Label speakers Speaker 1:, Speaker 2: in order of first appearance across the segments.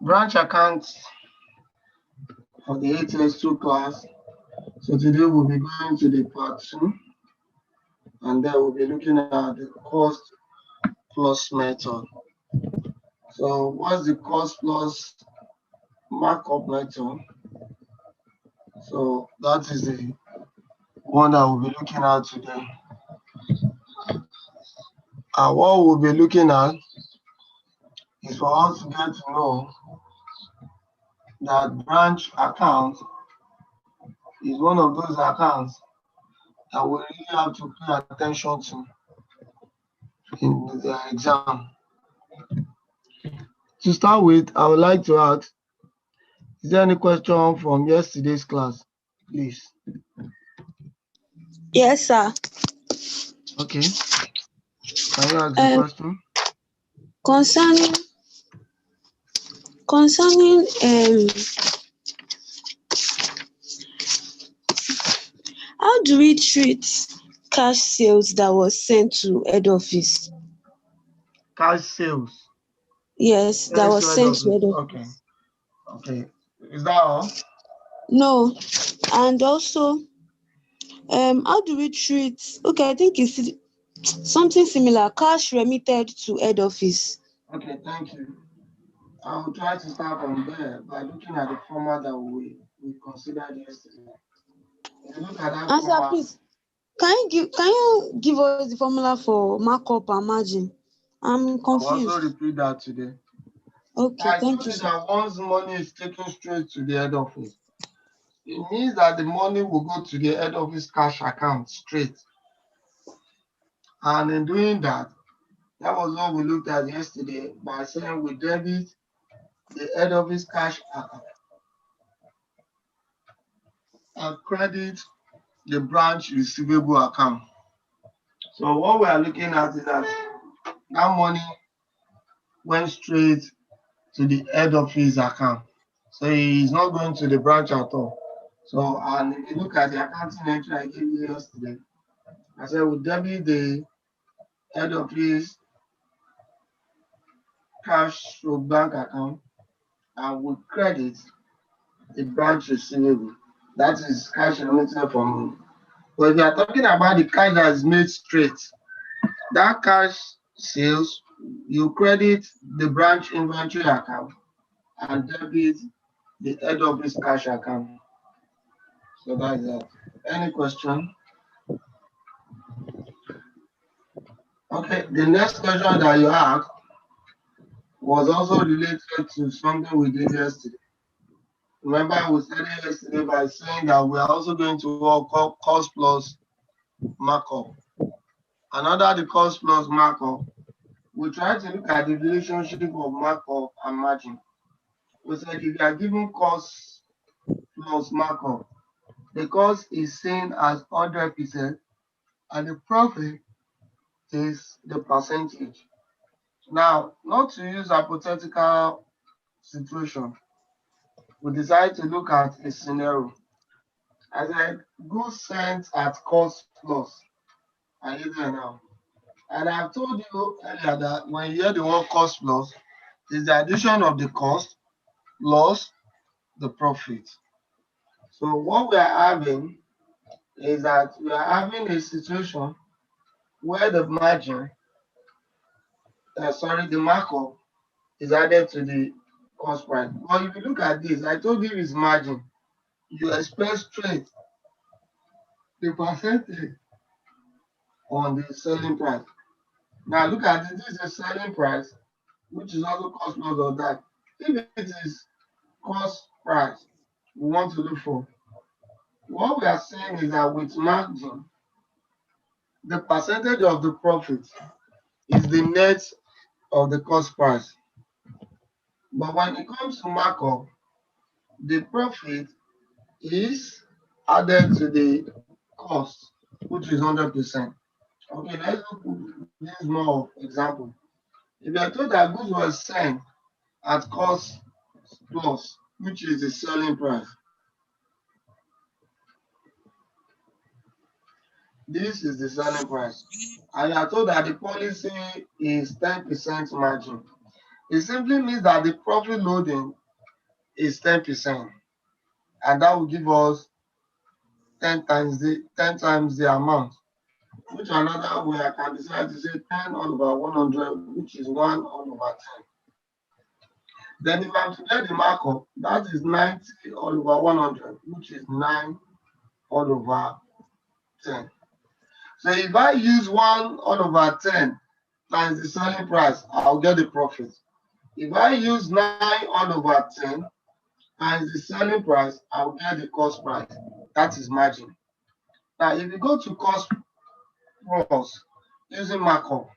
Speaker 1: Branch accounts for the ATS2 class. So today we'll be going to the part 2, and then we'll be looking at the cost plus method. So what's the cost plus markup method? So that is the one that we'll be looking at today. And what we'll be looking at is for us to get to know that branch account is one of those accounts that we really have to pay attention to in the exam. To start with, I would like to ask, is there any question from yesterday's class, please?
Speaker 2: Yes, sir.
Speaker 1: Okay. Can you ask the question?
Speaker 2: Concerning how do we treat cash sales that was sent to head office?
Speaker 1: Cash sales.
Speaker 2: Yes, that was sent to head office.
Speaker 1: Okay. Is that all?
Speaker 2: No. And also, how do we treat, okay, I think it's something similar, cash remitted to head office.
Speaker 1: Okay, thank you. I will try to start from there by looking at the format that we considered yesterday. If you look at that
Speaker 2: Answer,
Speaker 1: format,
Speaker 2: please. Can you give us the formula for markup and margin? I'm confused.
Speaker 1: I'll also repeat that today.
Speaker 2: Okay, thank you,
Speaker 1: I told you
Speaker 2: sir.
Speaker 1: that once money is taken straight to the head office, it means that the money will go to the head office cash account straight. And in doing that, that was what we looked at yesterday by saying we debit the head office cash account and credit the branch receivable account. So what we are looking at is that money went straight to the head office account. So it's not going to the branch at all. So, and if you look at the accounting entry I gave you yesterday, I said we debit the head office cash or bank account and we credit the branch receivable. That is cash remitted from. But if you are talking about the cash that is made straight, that cash sales, you credit the branch inventory account and debit the head office cash account. So that is that. Any question? Okay, the next question that you asked was also related to something we did yesterday. Remember, we started yesterday by saying that we are also going to work cost plus markup. And under the cost plus markup, we try to look at the relationship of markup and margin. We said if you are given cost plus markup, the cost is seen as 100% and the profit is the percentage. Now, not to use hypothetical situation, we decide to look at a scenario. I said, goods sent at cost plus. Are you there now? And I've told you earlier that when you hear the word cost plus, it's the addition of the cost plus the profit. So what we are having is that we are having a situation where the margin, the markup is added to the cost price. But if you look at this, I told you it's margin. You express straight the percentage on the selling price. Now look at this is a selling price, which is also cost plus of that. If it is cost price we want to look for, what we are saying is that with margin, the percentage of the profit is the net of the cost price. But when it comes to markup, the profit is added to the cost, which is 100%. Okay, let's use more example. If you are told that goods were sent at cost plus, which is the selling price, this is the selling price. And you are told that the policy is 10% margin. It simply means that the profit loading is 10%, and that will give us 10 times the amount. Which another way I can decide to say 10 all over 100, which is 1 all over 10. Then if I'm to get the markup, that is 90 all over 100, which is 9 all over 10. So if I use 1 all over 10 times the selling price, I'll get the profit. If I use 9 all over 10 times the selling price, I'll get the cost price. That is margin. Now, if you go to cost plus using markup,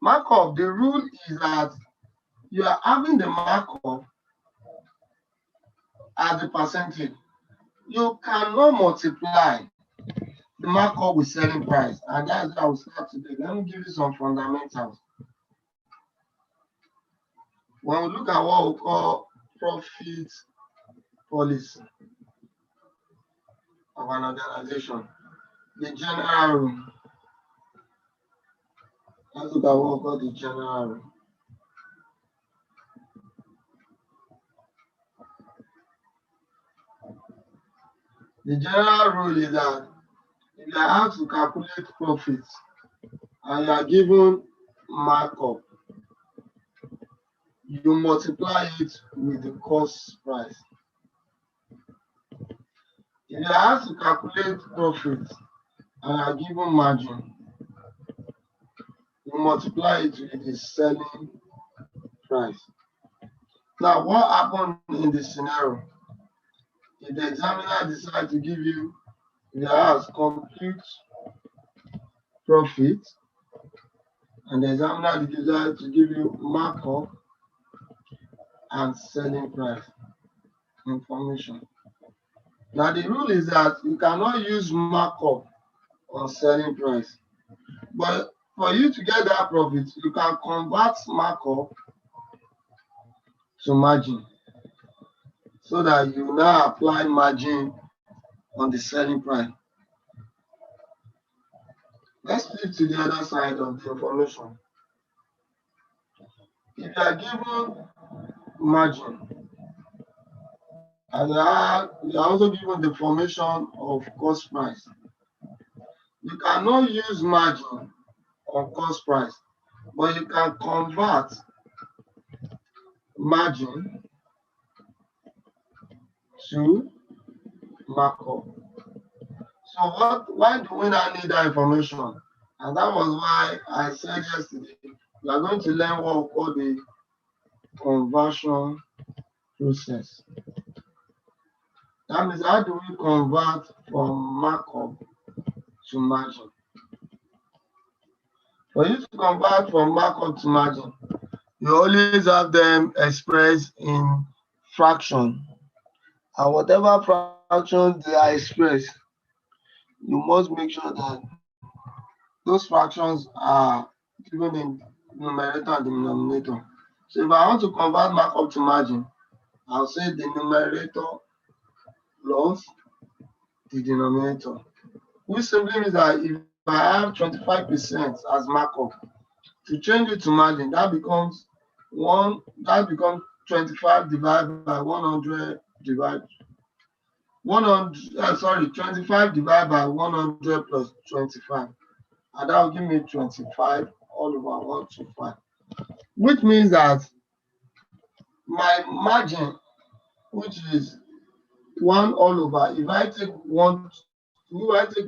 Speaker 1: the rule is that you are having the markup as the percentage. You cannot multiply the markup with selling price, and that's how we start today. Let me give you some fundamentals. When we look at what we call profit policy of an organization, the general rule. Let's look at what we call the general rule. The general rule is that if you are asked to calculate profits and you are given markup, you multiply it with the cost price. If you are asked to calculate profits and are given margin, you multiply it with the selling price. Now, what happened in this scenario? If the examiner decides to give you, if you are asked compute profit, and the examiner decides to give you markup and selling price information. Now, the rule is that you cannot use markup on selling price. But for you to get that profit, you can convert markup to margin so that you now apply margin on the selling price. Let's flip to the other side of the information. If you are given margin and you are also given the formation of cost price, you cannot use margin on cost price, but you can convert margin to markup. So why do we now need that information? And that was why I said yesterday, we are going to learn what we call the conversion process. That means, how do we convert from markup to margin? For you to convert from markup to margin, you always have them expressed in fraction. And whatever fractions they are expressed, you must make sure that those fractions are given in numerator and denominator. So if I want to convert markup to margin, I'll say the numerator plus the denominator, which simply means that if I have 25% as markup, to change it to margin, that becomes 25 divided by 100 divided 25 divided by 100 plus 25, and that will give me 25 all over 125, which means that my margin, which is 1 all over, if I take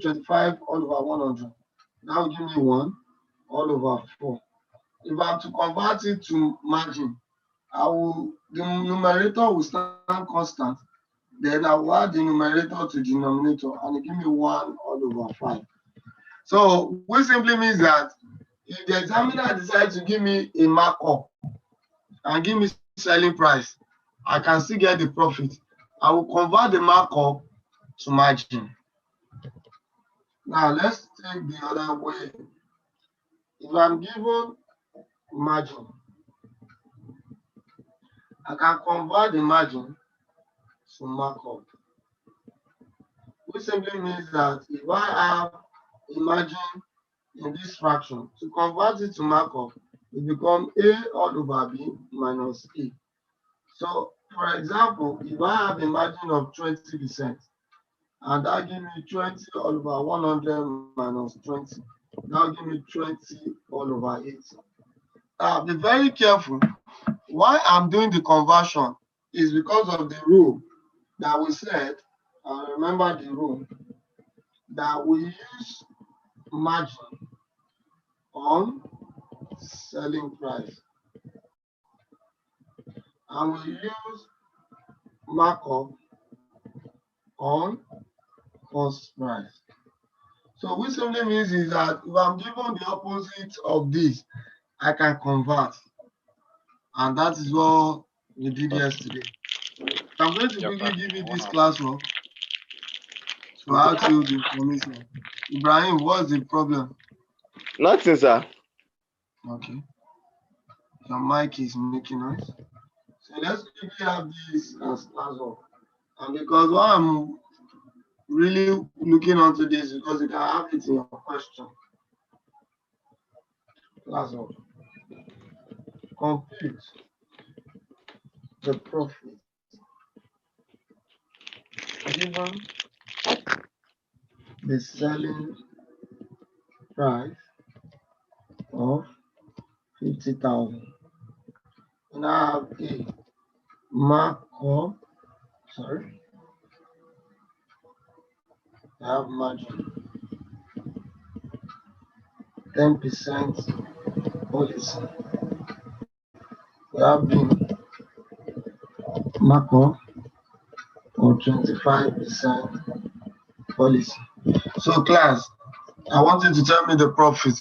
Speaker 1: 25 all over 100, that will give me 1 all over 4. If I'm to convert it to margin, the numerator will stand constant. Then I will add the numerator to denominator, and it give me 1 all over 5. So which simply means that if the examiner decides to give me a markup and give me selling price, I can still get the profit. I will convert the markup to margin. Now let's take the other way. If I'm given margin, I can convert the margin to markup, which simply means that if I have a margin in this fraction, to convert it to markup, it becomes A all over B minus A. So, for example, if I have a margin of 20%, and that give me 20 all over 100 minus 20, that will give me 20 all over 80. Now, be very careful. Why I'm doing the conversion is because of the rule that we said, remember the rule, that we use margin on selling price, and we use markup on cost price. So which simply means is that if I'm given the opposite of this, I can convert. And that is what we did yesterday. I'm going to quickly give you this classwork to add to the information. Ibrahim, what's the problem?
Speaker 3: Nothing, sir.
Speaker 1: Okay. Your mic is making noise. So let's quickly have this as classwork. And because what I'm really looking onto this, because you can have it in your question. Classwork. Compute the profit given the selling price of 50,000. And I have a markup, sorry, I have margin 10% policy. We have been markup or 25% policy. So class, I want you to tell me the profit.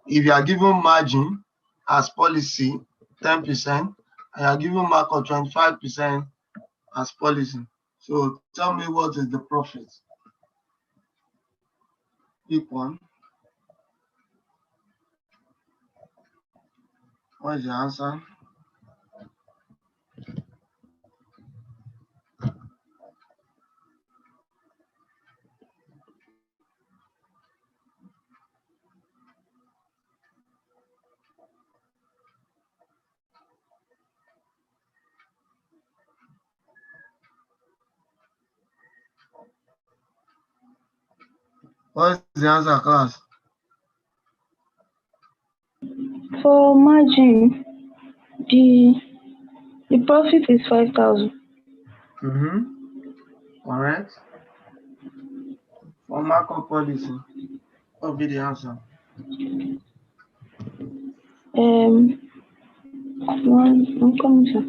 Speaker 1: If you are given margin as policy 10%, and you are given markup 25% as policy. So tell me what is the profit? Pick one. What is the answer? What is the answer, class?
Speaker 2: For margin, the profit is 5,000.
Speaker 1: Correct. For markup policy, what will be the answer?
Speaker 2: I'm coming, sir.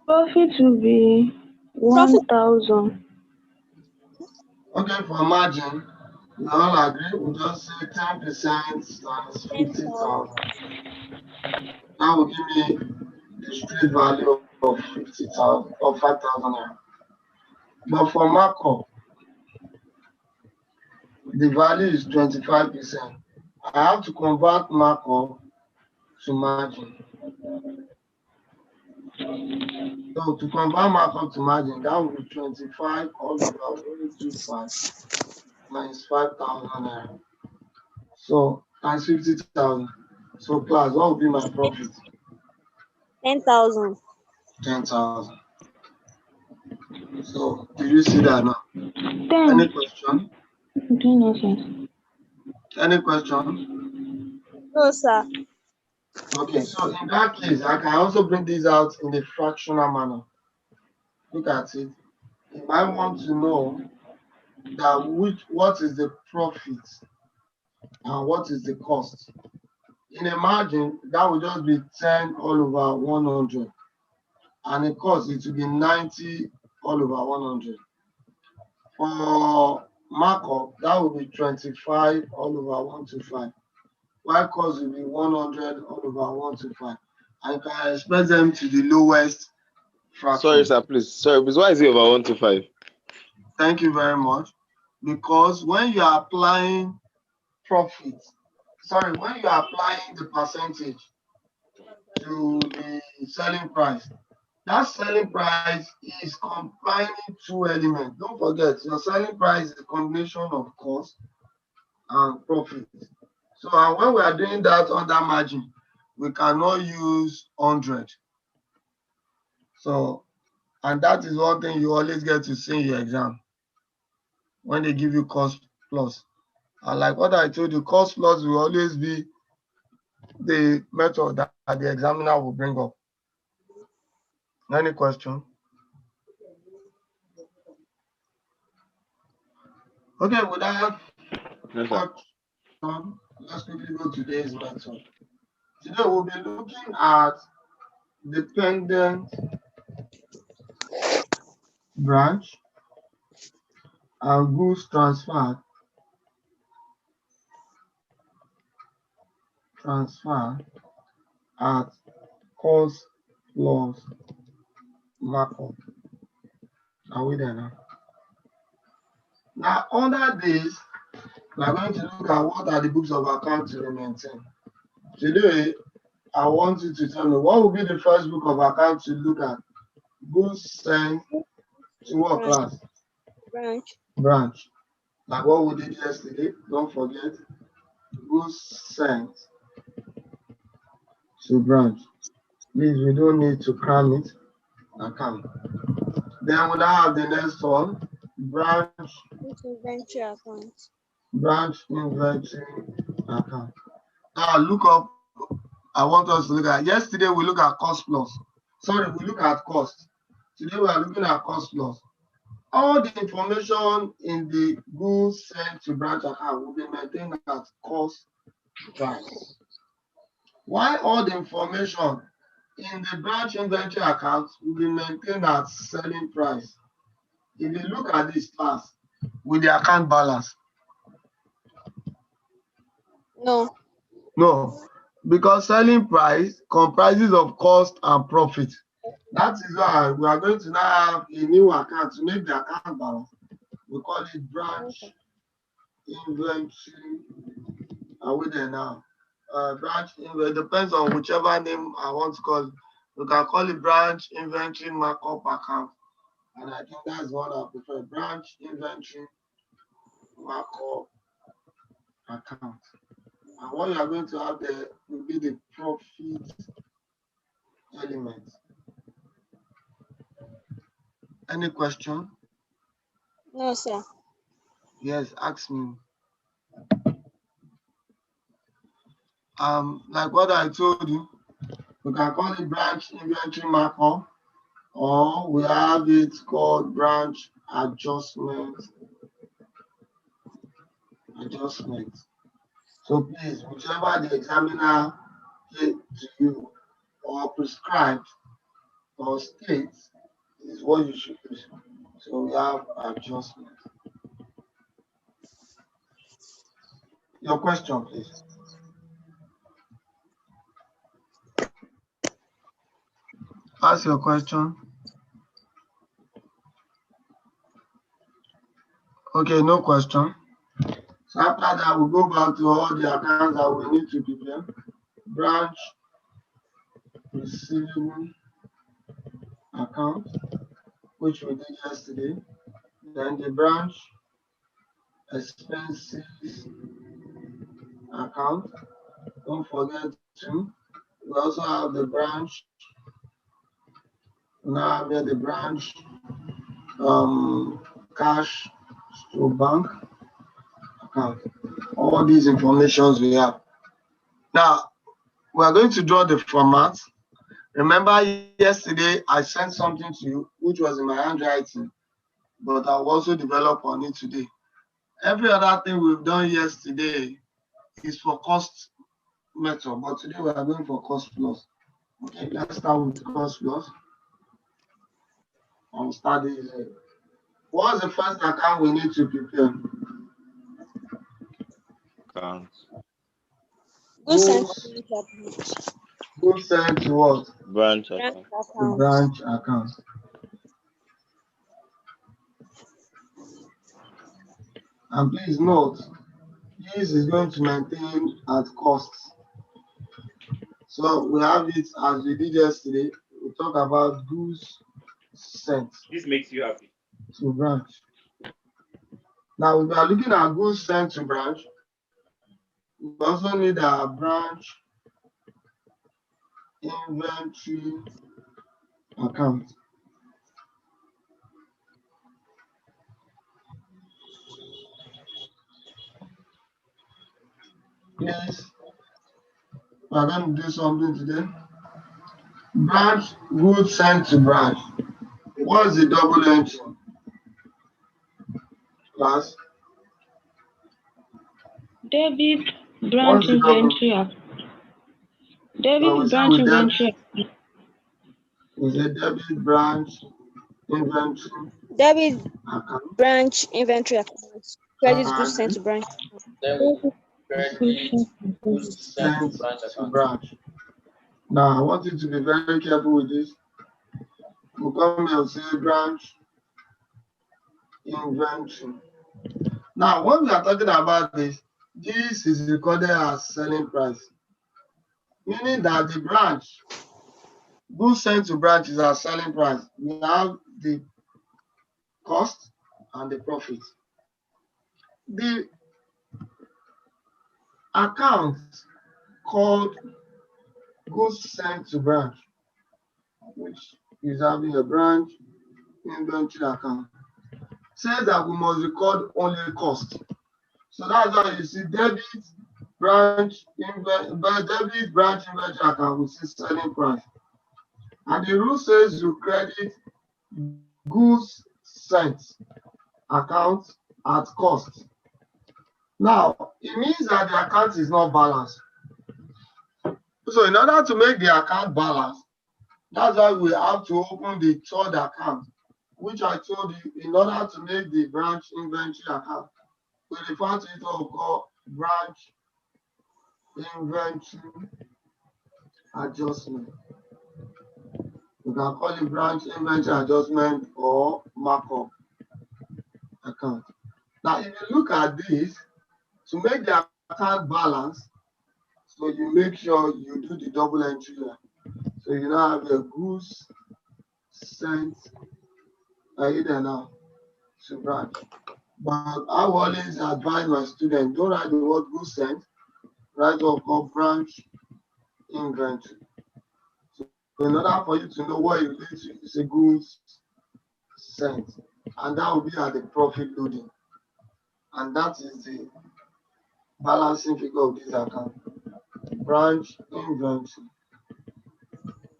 Speaker 2: Profit will be 1,000.
Speaker 1: Okay, for margin, we all agree. We just say 10% times 50,000. That will give me the straight value of 50,000 or 5,000. But for markup, the value is 25%. I have to convert markup to margin. So to convert markup to margin, that will be 25 all over 125 minus 5,000. So times 50,000. So class, what will be my profit?
Speaker 4: 10,000.
Speaker 1: 10,000. So do you see that now?
Speaker 2: 10.
Speaker 1: Any question?
Speaker 2: No sense.
Speaker 1: Any question?
Speaker 4: No, sir.
Speaker 1: Okay, so in that case, I can also bring this out in a fractional manner. Look at it. If I want to know that what is the profit and what is the cost, in a margin, that will just be 10 all over 100. And the cost, it will be 90 all over 100. For markup, that will be 25 all over 125. While cost will be 100 all over 125. And you can express them to the lowest fraction.
Speaker 3: Sorry, sir, please. Sorry, but why is it over 125?
Speaker 1: Thank you very much. Because when you are applying profit, when you are applying the percentage to the selling price, That selling price is combining two elements. Don't forget, your selling price is a combination of cost and profit. So and when we are doing that under margin, we cannot use 100. So, and that is one thing you always get to see in your exam when they give you cost plus. And like what I told you, cost plus will always be the method that the examiner will bring up. Any question? Okay, with that,
Speaker 3: Yes, sir.
Speaker 1: let's quickly go to today's method. Today we'll be looking at dependent branch and goods transfer at cost plus markup. Are we there now? Now, under this, we are going to look at what are the books of account to maintain. Today, I want you to tell me what will be the first book of account to look at. Goods sent to what class? Branch. Like what we did yesterday. Don't forget. Goods sent to branch. Please, we don't need to cram it. Account. Then we now have the next one. Branch
Speaker 2: Inventory account.
Speaker 1: Branch inventory account. Now look up. I want us to look at. Yesterday we look at cost plus. Sorry, we look at cost. Today we are looking at cost plus. All the information in the goods sent to branch account will be maintained at cost price. While all the information in the branch inventory account will be maintained at selling price. If you look at this fast with the account balance. No, because selling price comprises of cost and profit. That is why we are going to now have a new account to make the account balance. We call it branch inventory. Are we there now? Branch inventory depends on whichever name I want to call it. We can call it branch inventory markup account. And I think that's what I prefer. Branch inventory markup account. And what you are going to have there will be the profit element. Any question?
Speaker 2: No, sir.
Speaker 1: Yes, ask me. Like what I told you, we can call it branch inventory markup, or we have it called branch adjustment. So please, whichever the examiner gave to you or prescribed or states is what you should use. So we have adjustment. Your question, please. Ask your question. Okay, no question. So after that, we'll go back to all the accounts that we need to prepare. Branch receivable account, which we did yesterday. Then the branch expenses account. Don't forget to. We also have the branch. Now we have the branch cash to bank account. All these informations we have. Now we are going to draw the format. Remember yesterday I sent something to you which was in my handwriting, but I'll also develop on it today. Every other thing we've done yesterday is for cost method, but today we are going for cost plus. Okay, let's start with cost plus. I'll start this. What's the first account we need to prepare?
Speaker 3: Account.
Speaker 1: Goods sent to what?
Speaker 3: Branch account.
Speaker 1: The branch account. And please note, this is going to maintain at cost. So we have it as we did yesterday. We talk about goods sent
Speaker 4: This makes you happy.
Speaker 1: to branch. Now, if we are looking at goods sent to branch, we also need a branch inventory account. Yes, we are going to do something today. Branch goods sent to branch. What is the double entry? Class.
Speaker 2: Debit branch
Speaker 1: What's the double?
Speaker 2: inventory account.
Speaker 1: So
Speaker 2: Debit
Speaker 1: we say
Speaker 2: branch
Speaker 1: we debit.
Speaker 2: inventory.
Speaker 1: We say debit branch inventory
Speaker 5: Debit
Speaker 1: account.
Speaker 5: branch inventory account. Credit goods sent to
Speaker 1: And
Speaker 5: branch.
Speaker 4: Then we credit goods sent to
Speaker 1: sent
Speaker 4: branch
Speaker 1: to
Speaker 4: account.
Speaker 1: branch. Now, I want you to be very careful with this. We'll come here and say branch inventory. Now, when we are talking about this is recorded as selling price, meaning that the branch, goods sent to branch is our selling price. We have the cost and the profit. The account called goods sent to branch, which is having a branch inventory account, says that we must record only cost. So that's why you see debit branch inventory account, we see selling price. And the rule says you credit goods sent account at cost. Now, it means that the account is not balanced. So in order to make the account balanced, that's why we have to open the third account, which I told you, in order to make the branch inventory account, we refer to it as called branch inventory adjustment. You can call it branch inventory adjustment or markup account. Now, if you look at this, to make the account balance, so you make sure you do the double entry here. So you now have a goods sent either now to branch. But I always advise my students, don't write the word goods sent, write what called branch inventory. So in order for you to know what it is a goods sent, and that will be at the profit loading. And that is the balancing figure of this account. Branch inventory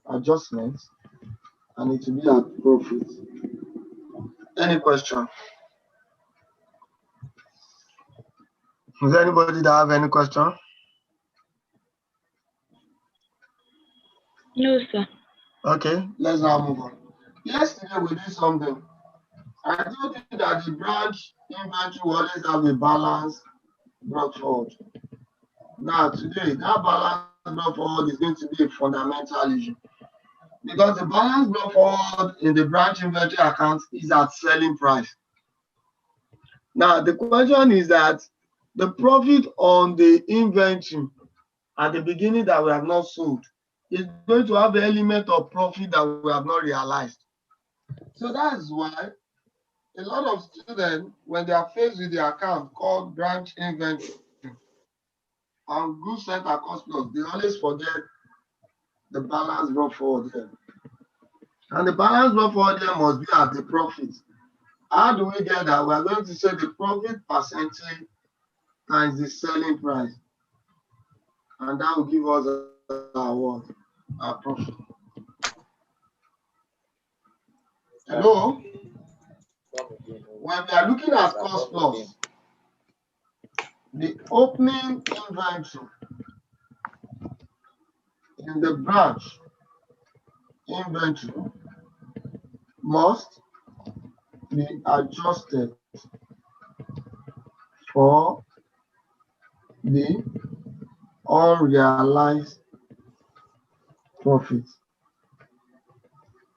Speaker 1: adjustments, and it will be at profit. Any question? Is there anybody that have any question?
Speaker 2: No, sir.
Speaker 1: Okay, let's now move on. Yesterday we did something. I told you that the branch inventory will always have a balance brought forward. Now today, that balance brought forward is going to be a fundamental issue. Because the balance brought forward in the branch inventory account is at selling price. Now the question is that the profit on the inventory at the beginning that we have not sold is going to have the element of profit that we have not realized. So that's why a lot of students, when they are faced with the account called branch inventory and goods sent at cost plus, they always forget the balance brought forward here. And the balance brought forward here must be at the profit. How do we get that? We are going to say the profit percentage times the selling price. And that will give us our profit. Hello? When we are looking at cost plus, the opening inventory in the branch inventory must be adjusted for the unrealized profit.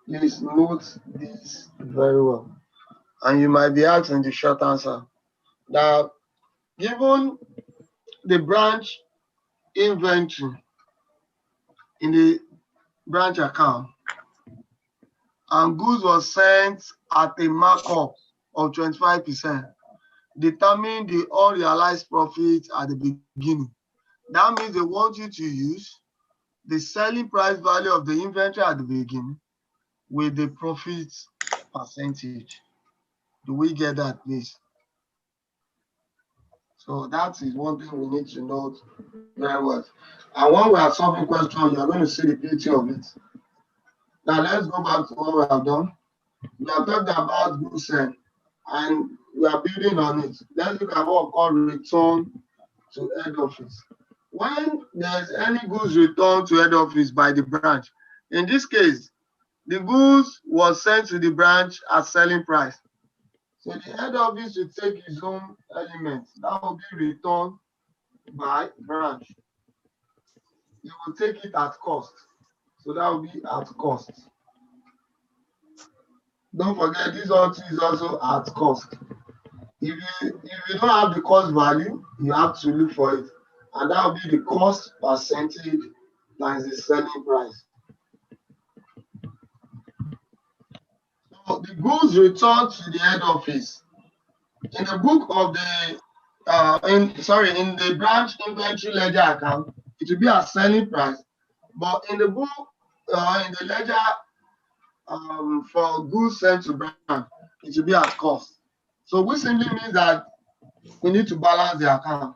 Speaker 1: Please note this very well. And you might be asking the short answer. Now, given the branch inventory in the branch account, and goods was sent at a markup of 25%, determine the unrealized profit at the beginning. That means they want you to use the selling price value of the inventory at the beginning with the profit percentage. Do we get that, please? So that is one thing we need to note very well. And when we are solving questions, you are going to see the beauty of it. Now let's go back to what we have done. We have talked about goods sent, and we are building on it. Let's look at what we call return to head office. When there's any goods returned to head office by the branch, in this case, the goods was sent to the branch at selling price. So the head office will take its own elements. That will be returned by branch. It will take it at cost. So that will be at cost. Don't forget, this also is also at cost. If you don't have the cost value, you have to look for it. And that will be the cost percentage times the selling price. So the goods returned to the head office. In the book of the in the branch inventory ledger account, it will be a selling price. But in the book, in the ledger for goods sent to branch, it will be at cost. So which simply means that we need to balance the account.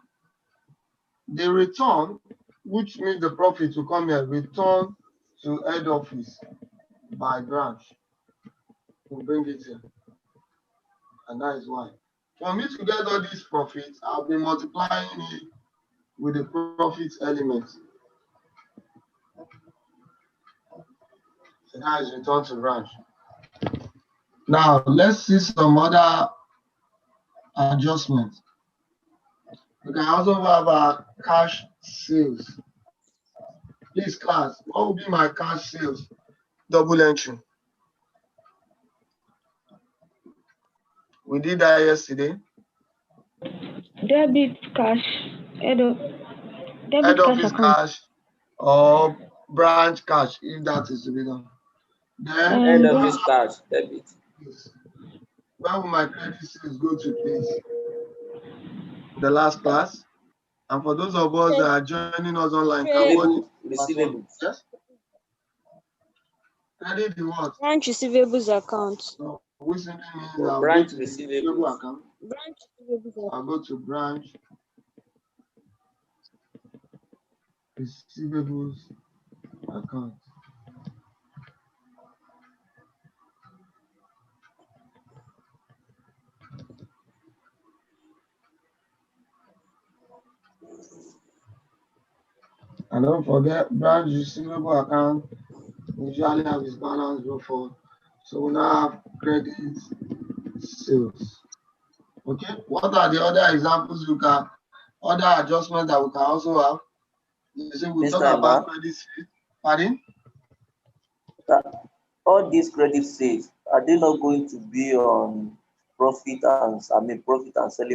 Speaker 1: The return, which means the profit will come here, return to head office by branch. We'll bring it in. And that is why. For me to get all these profits, I'll be multiplying it with the profit element. So that is return to branch. Now, let's see some other adjustments. We can also have our cash sales. Please, class, what will be my cash sales? Double entry. We did that yesterday.
Speaker 2: Debit cash. Head
Speaker 1: office cash or branch cash, if that is to be done. Then
Speaker 4: Head office cash, debit.
Speaker 1: Yes. Where will my credit sales go to, please? The last class. And for those of us that are joining us online,
Speaker 4: Receivables.
Speaker 1: Yes? Credit the what?
Speaker 5: Branch receivables account.
Speaker 1: No, we simply means I'll
Speaker 4: Branch
Speaker 1: go to
Speaker 4: receivables
Speaker 1: account.
Speaker 5: Branch receivables account.
Speaker 1: I'll go to branch receivables account. And don't forget, branch receivable account usually have its balance before. So we now have credit sales. Okay, what are the other examples we can, other adjustments that we can also have? You see, we talk about credit sales. Pardon?
Speaker 4: All these credit sales, are they not going to be on profit and selling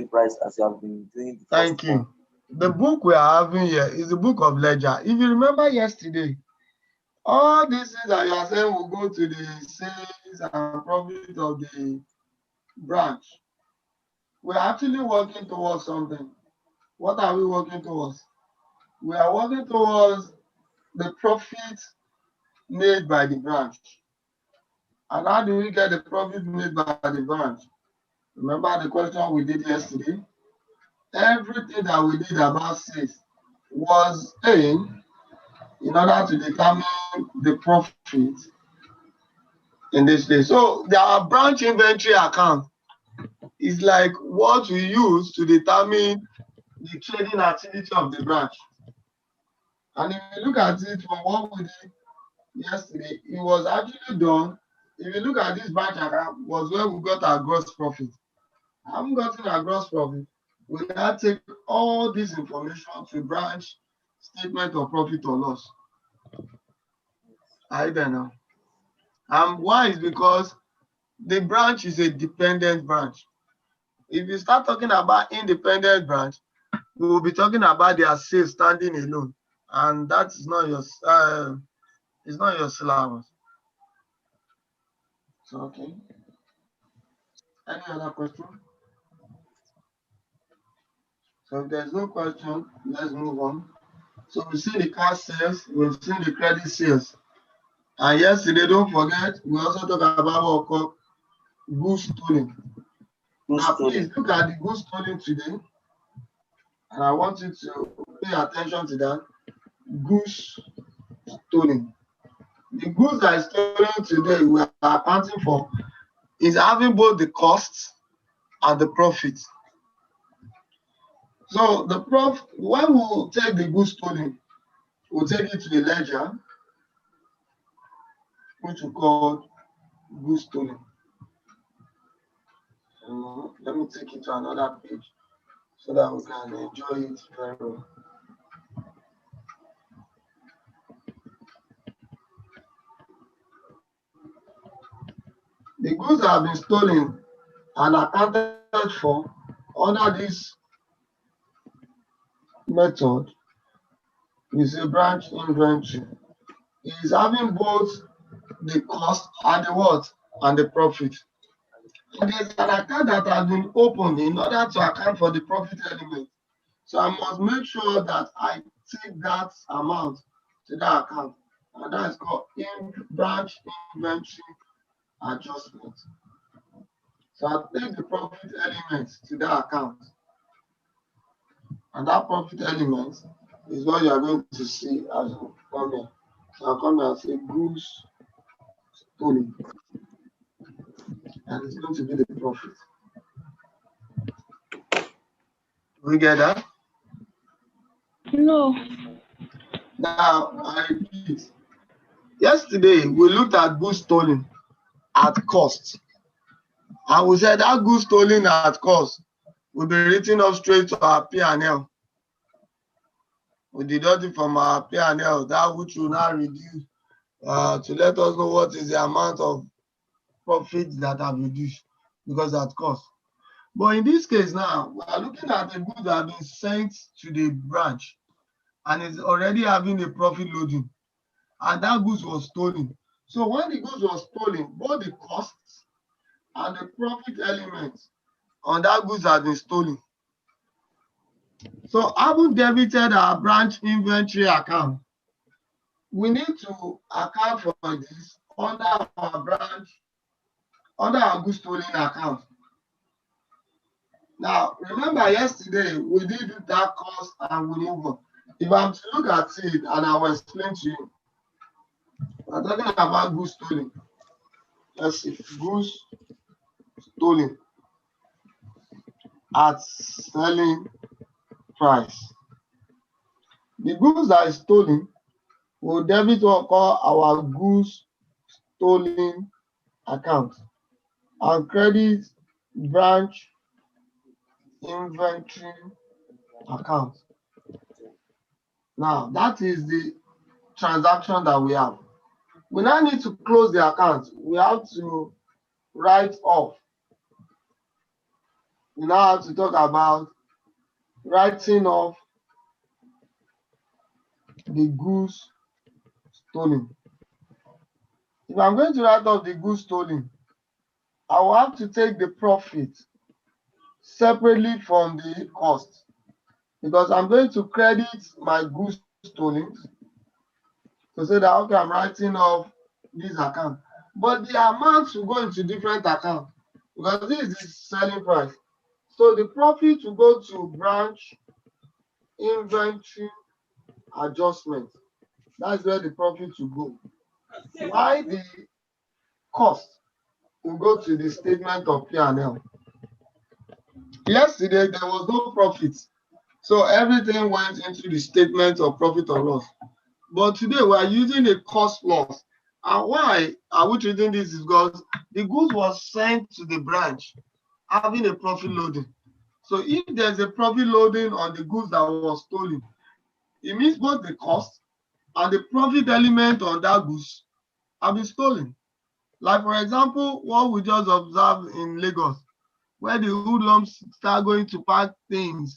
Speaker 4: price as you have been doing?
Speaker 1: Thank you. The book we are having here is the book of ledger. If you remember yesterday, all these things that you are saying will go to the sales and profit of the branch. We are actually working towards something. What are we working towards? We are working towards the profit made by the branch. And how do we get the profit made by the branch? Remember the question we did yesterday? Everything that we did about sales was aimed in order to determine the profit in this case. So our branch inventory account is like what we use to determine the trading activity of the branch. And if you look at it from what we did yesterday, it was actually done. If you look at this branch account, was where we got our gross profit. I haven't gotten our gross profit. We now take all this information to branch statement of profit or loss. I don't know. And why is because the branch is a dependent branch. If you start talking about independent branch, we will be talking about their sales standing alone, and that is not your it's not your syllabus. Okay. Any other question? So if there's no question, let's move on. So we've seen the cash sales, we've seen the credit sales. And yesterday, don't forget, we also talked about what we call goods stolen.
Speaker 4: Goods
Speaker 1: Now, please
Speaker 4: stolen.
Speaker 1: look at the goods stolen today, and I want you to pay attention to that. Goods stolen. The goods that is stolen today, we are accounting for, is having both the costs and the profit. So the when we take the goods stolen, we'll take it to a ledger, which we call goods stolen. Let me take it to another page so that we can enjoy it very well. The goods that have been stolen and accounted for under this method is a branch inventory. It is having both the cost and the what and the profit. And there's an account that has been opened in order to account for the profit element. So I must make sure that I take that amount to that account. And that is called branch inventory adjustment. So I take the profit element to that account. And that profit element is what you are going to see as you come here. So I'll come here and say goods stolen. And it's going to be the profit. We get that?
Speaker 5: No.
Speaker 1: Now, I repeat. Yesterday, we looked at goods stolen at cost. And we said that goods stolen at cost will be written up straight to our P&L. We deduct it from our P&L, that which will now reduce to let us know what is the amount of profits that have reduced because at cost. But in this case now, we are looking at the goods that have been sent to the branch and it's already having a profit loading. And that goods was stolen. So when the goods was stolen, both the costs and the profit elements on that goods have been stolen. So having debited our branch inventory account, we need to account for this under our branch, under our goods stolen account. Now, remember yesterday we did that cost and we move on. If I'm to look at it and I will explain to you, we're talking about goods stolen. Let's see, goods stolen at selling price. The goods that is stolen will debit what call our goods stolen account and credit branch inventory account. Now, that is the transaction that we have. We now need to close the account. We have to write off. We now have to talk about writing off the goods stolen. If I'm going to write off the goods stolen, I will have to take the profit separately from the cost because I'm going to credit my goods stolen to say that, okay, I'm writing off this account. But the amounts will go into different accounts because this is the selling price. So the profit will go to branch inventory adjustment. That's where the profit will go. Why the cost will go to the statement of P&L. Yesterday, there was no profit. So everything went into the statement of profit or loss. But today, we are using a cost loss. And why are we treating this? Is because the goods was sent to the branch having a profit loading. So if there's a profit loading on the goods that was stolen, it means both the cost and the profit element on that goods have been stolen. Like, for example, what we just observed in Lagos, where the hoodlums start going to pack things.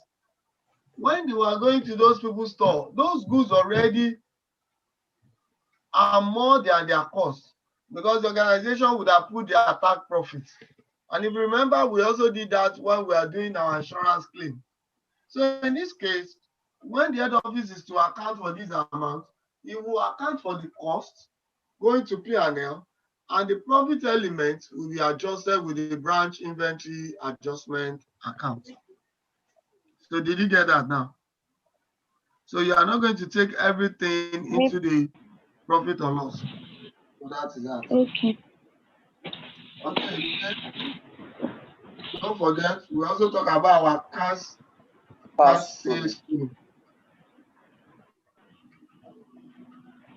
Speaker 1: When they were going to those people's store, those goods already are more than their cost. because the organization would have put their tax profit. And if you remember, we also did that when we are doing our insurance claim. So in this case, when the head office is to account for this amount, it will account for the cost going to P&L, and the profit element will be adjusted with the branch inventory adjustment account. So did you get that now? So you are not going to take everything into the profit or loss. So that is that.
Speaker 5: Okay.
Speaker 1: Okay, don't forget, we also talk about our cash sales tool.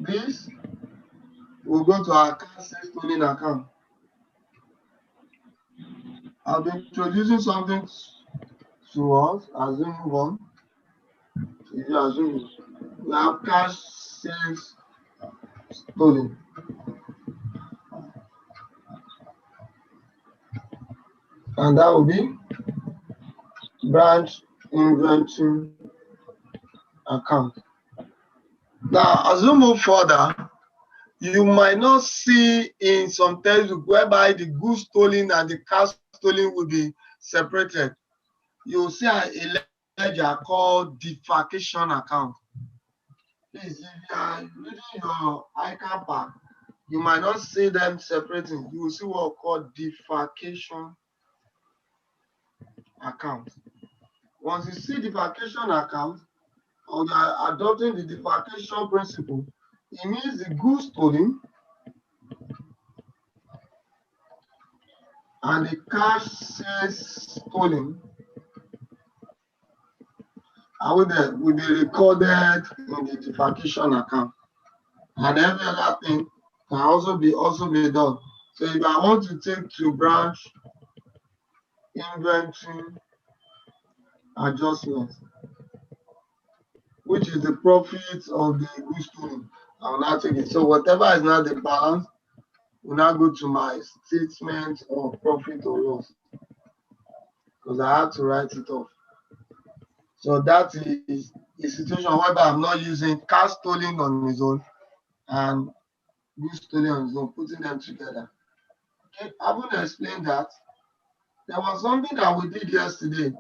Speaker 1: This will go to our cash sales tooling account. I'll be introducing something to us as we move on. If you assume we have cash sales tooling. And that will be branch inventory account. Now, as we move further, you might not see in some textbooks whereby the goods tolling and the cash tolling will be separated. You'll see a ledger called demarcation account. Please, if you are reading your ICANN pack, you might not see them separating. You will see what called demarcation account. Once you see demarcation account, or you are adopting the demarcation principle, it means the goods tolling and the cash sales tolling will be recorded in the demarcation account. And every other thing can also be done. So if I want to take to branch inventory adjustment, which is the profit of the goods tolling, I will now take it. So whatever is now the balance will now go to my statement of profit or loss, because I have to write it off. So that is a situation whereby I'm not using cash tolling on its own and goods tolling on its own, putting them together. Okay, I haven't explained that. There was something that we did yesterday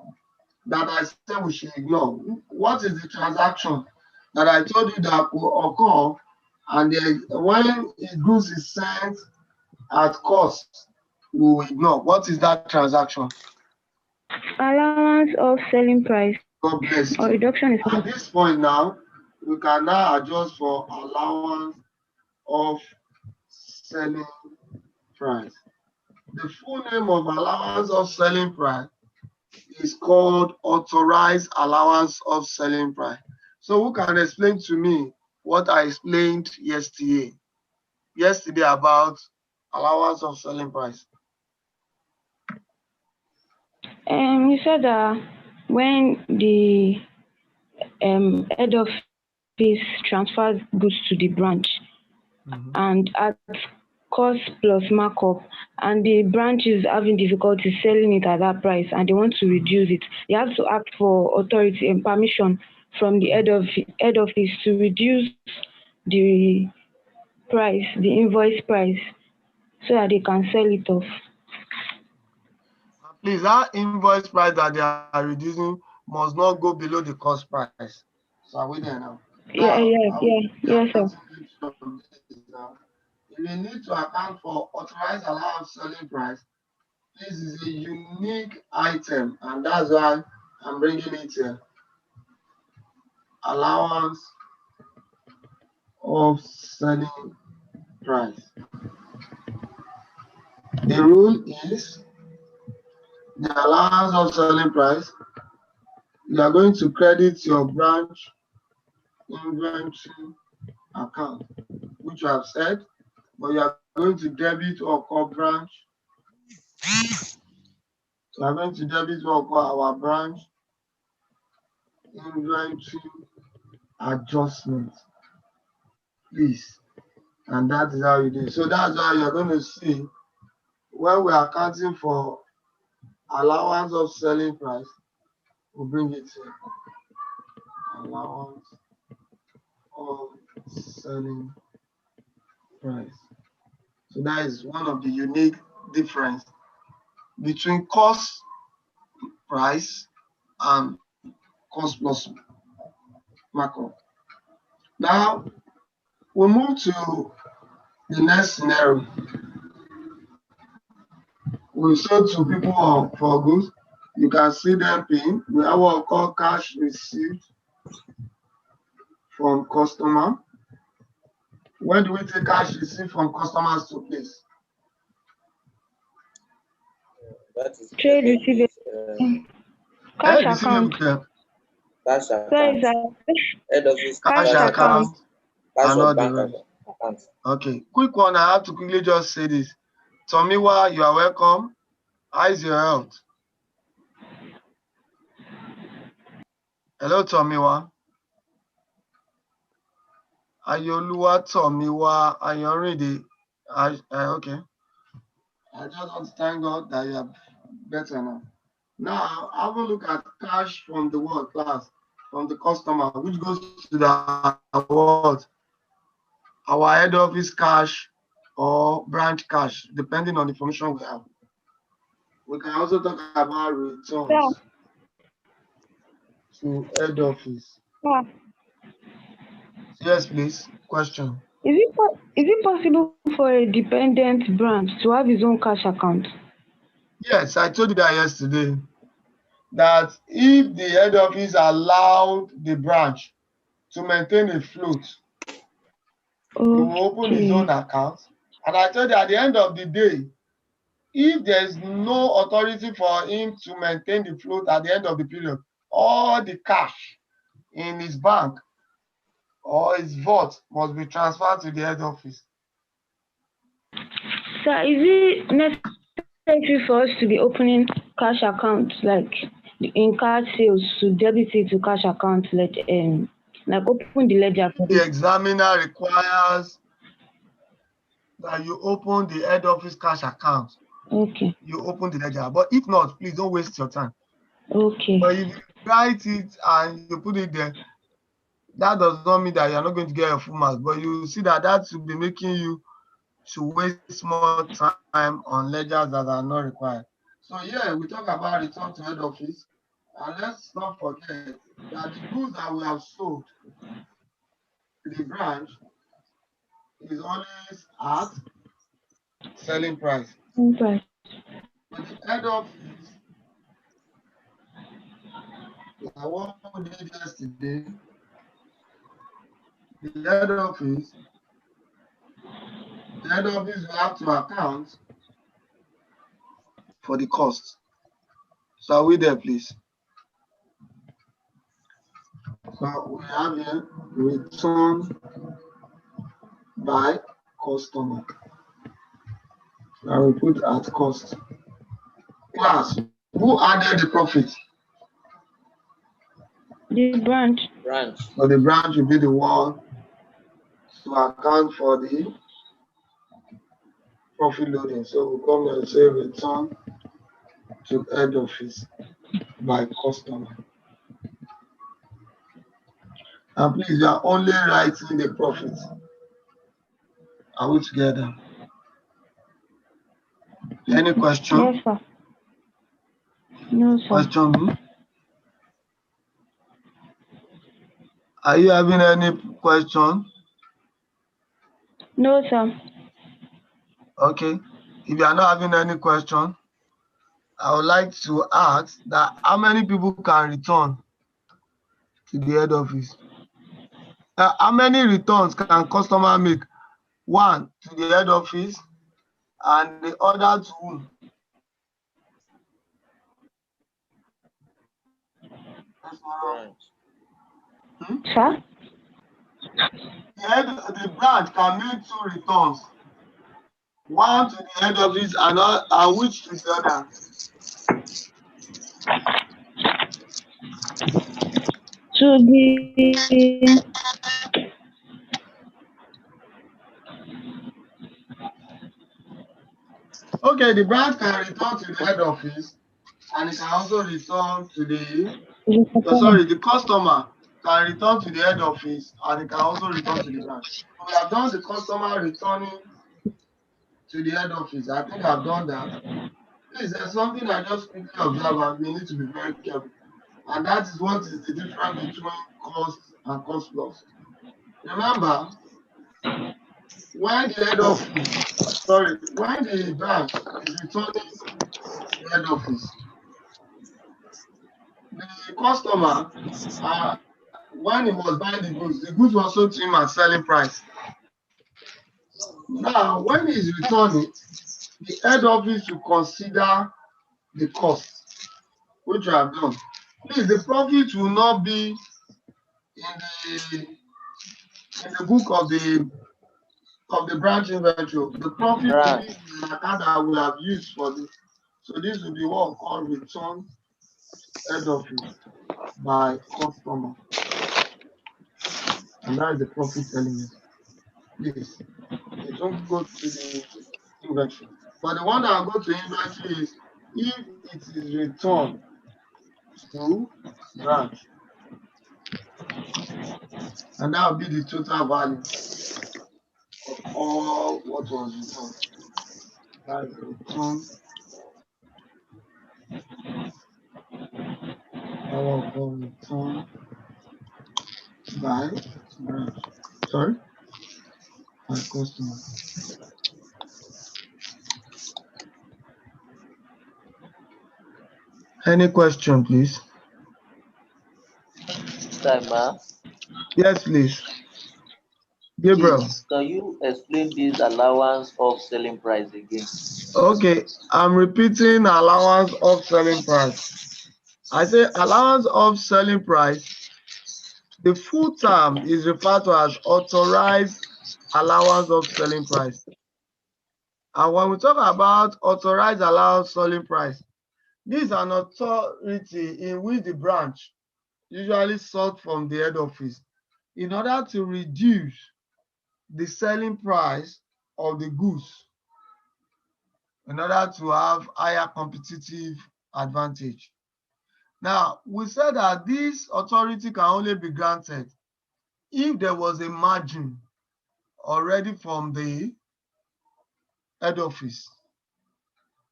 Speaker 1: that I said we should ignore. What is the transaction that I told you that will occur, and when goods is sent at cost, we will ignore? What is that transaction?
Speaker 5: Allowance of selling price
Speaker 1: God bless
Speaker 5: or
Speaker 1: you.
Speaker 5: reduction is
Speaker 1: At this point now, we can now adjust for allowance of selling price. The full name of allowance of selling price is called authorized allowance of selling price. So who can explain to me what I explained yesterday about allowance of selling price?
Speaker 5: You said that when the head office transfers goods to the branch and at cost plus markup, and the branch is having difficulty selling it at that price and they want to reduce it, they have to ask for authority and permission from the head office to reduce the price, the invoice price, so that they can sell it off.
Speaker 1: Please, that invoice price that they are reducing must not go below the cost price. So are we there now?
Speaker 5: Yes, sir.
Speaker 1: If you need to account for authorized allowance selling price, this is a unique item, and that's why I'm bringing it here. Allowance of selling price. The rule is the allowance of selling price, you are going to credit your branch inventory account, which you have said, but you are going to debit or call branch. You are going to debit or call our branch inventory adjustment, please. And that is how you do it. So that's why you're going to see when we are accounting for allowance of selling price, we'll bring it here. Allowance of selling price. So that is one of the unique difference between cost price and cost plus markup. Now we move to the next scenario. We sell to people for goods. You can see them paying. We have what we call cash received from customer. When do we take cash received from customers to place?
Speaker 4: That is
Speaker 5: Trade receivable. Cash account.
Speaker 4: cash
Speaker 5: Sorry,
Speaker 4: account,
Speaker 5: sir.
Speaker 4: head office
Speaker 1: Cash account
Speaker 4: cash
Speaker 1: and
Speaker 4: or
Speaker 1: all the
Speaker 4: bank
Speaker 1: rest.
Speaker 4: account.
Speaker 1: Okay, quick one. I have to quickly just say this. Tomiwa, you are welcome. How is your health? Hello, Tomiwa. Ayoluwa, Tomiwa, Ayorinde. Okay. I just want to thank God that you are better now. Now, have a look at cash from the world class, from the customer, which goes to the world, our head office cash or branch cash, depending on the information we have. We can also talk about returns to head office.
Speaker 5: Yeah.
Speaker 1: Yes, please. Question.
Speaker 5: Is it possible for a dependent branch to have his own cash account?
Speaker 1: Yes, I told you that yesterday. That if the head office allowed the branch to maintain a float, he will open his own account. And I told you at the end of the day, if there is no authority for him to maintain the float at the end of the period, all the cash in his bank or his vault must be transferred to the head office.
Speaker 5: So is it necessary for us to be opening cash accounts like in card sales to debit it to cash account like open the ledger for
Speaker 1: The examiner requires that you open the head office cash account.
Speaker 5: Okay.
Speaker 1: You open the ledger. But if not, please don't waste your time.
Speaker 5: Okay.
Speaker 1: But if you write it and you put it there, that does not mean that you're not going to get a full mark. But you see that will be making you to waste more time on ledgers that are not required. So yeah, we talk about return to head office. And let's not forget that the goods that we have sold to the branch is always at selling price.
Speaker 5: Okay.
Speaker 1: But the head office, like what we did yesterday, the head office will have to account for the cost. So are we there, please? So we have here return by customer. I will put at cost. Class, who added the profit?
Speaker 5: The branch.
Speaker 1: So the branch will be the one to account for the profit loading. So we come and say return to head office by customer. And please, you are only writing the profit. Are we together? Any question?
Speaker 5: Yes, sir. No, sir.
Speaker 1: Question? Are you having any question?
Speaker 5: No, sir.
Speaker 1: Okay. If you are not having any question, I would like to ask that how many people can return to the head office? How many returns can customer make? One to the head office and the other to whom?
Speaker 5: Sir?
Speaker 1: The branch can make 2 returns. One to the head office and which to the other?
Speaker 5: To the
Speaker 1: Okay, the branch can return to the head office and it can also return to the customer can return to the head office and it can also return to the branch. So we have done the customer returning to the head office. I think I've done that. Please, there's something I just quickly observe and we need to be very careful. And that is what is the difference between cost and cost plus. Remember, when the head office, when the branch is returning the head office, the customer, when he was buying the goods was sold to him at selling price. Now, when he is returning, the head office will consider the cost, which you have done. Please, the profit will not be in the book of the branch inventory. The profit will be in the account that we have used for this. So this will be what we call return head office by customer. And that is the profit element. Please, it won't go to the inventory. But the one that will go to inventory is if it is returned to branch. And that will be the total value of all what was returned. That is the return. Our return by branch. Sorry? By customer. Any question, please?
Speaker 4: Timer.
Speaker 1: Yes, please. Gabriel.
Speaker 4: Please, can you explain this allowance of selling price again?
Speaker 1: Okay, I'm repeating allowance of selling price. I say allowance of selling price. The full term is referred to as authorized allowance of selling price. And when we talk about authorized allowance selling price, this is an authority in which the branch usually sought from the head office in order to reduce the selling price of the goods in order to have higher competitive advantage. Now, we said that this authority can only be granted if there was a margin already from the head office.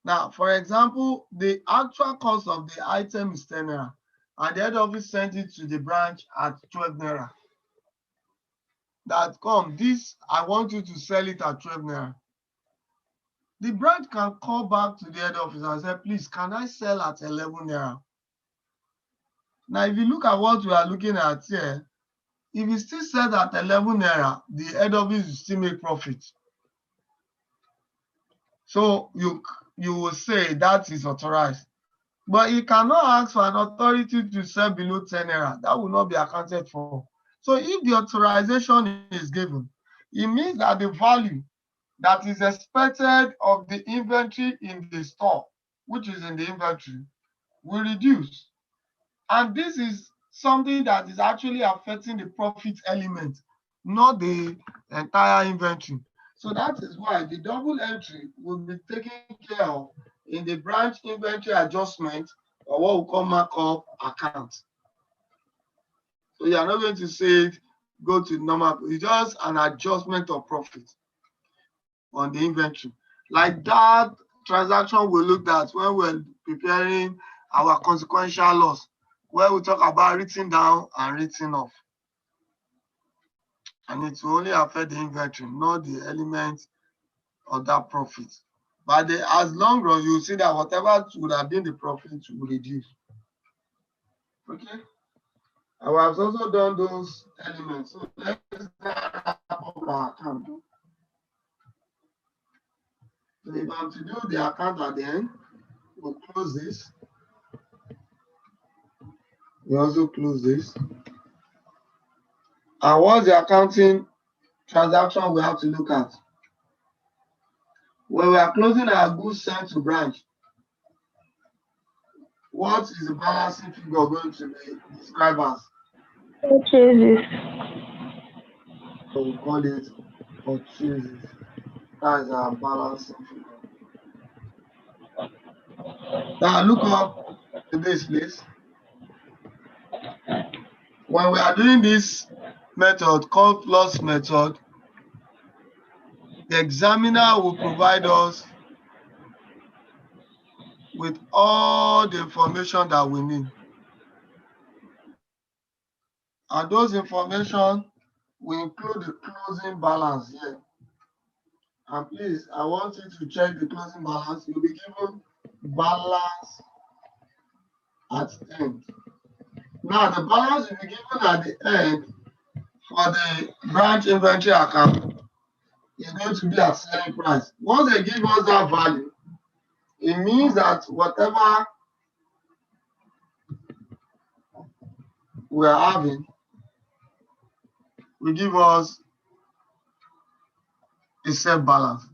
Speaker 1: Now, for example, the actual cost of the item is 10 naira, and the head office sent it to the branch at 12 naira. That come, this, I want you to sell it at 12 naira. The branch can call back to the head office and say, please, can I sell at 11 naira? Now, if you look at what we are looking at here, if it still sells at 11 naira, the head office will still make profit. So you will say that is authorized. But you cannot ask for an authority to sell below 10 naira. That will not be accounted for. So if the authorization is given, it means that the value that is expected of the inventory in the store, which is in the inventory, will reduce. And this is something that is actually affecting the profit element, not the entire inventory. So that is why the double entry will be taken care of in the branch inventory adjustment, or what we call markup account. So you are not going to say it, go to normal, it's just an adjustment of profit on the inventory. Like that transaction we looked at when we're preparing our consequential loss, where we talk about written down and written off. And it will only affect the inventory, not the element of that profit. But as long run, you see that whatever would have been the profit will reduce. Okay? I have also done those elements. So let's wrap up our account. So if I'm to do the account at the end, we'll close this. We also close this. And what's the accounting transaction we have to look at? When we are closing our goods sent to branch, what is the balancing figure going to be described as?
Speaker 5: Purchases.
Speaker 1: So we call it purchases. That is our balancing figure. Now look up to this, please. When we are doing this method called plus method, The examiner will provide us with all the information that we need. And those information will include the closing balance here. And please, I want you to check the closing balance. You'll be given balance at the end. Now, the balance will be given at the end for the branch inventory account is going to be at selling price. Once they give us that value, it means that whatever we are having will give us a set balance.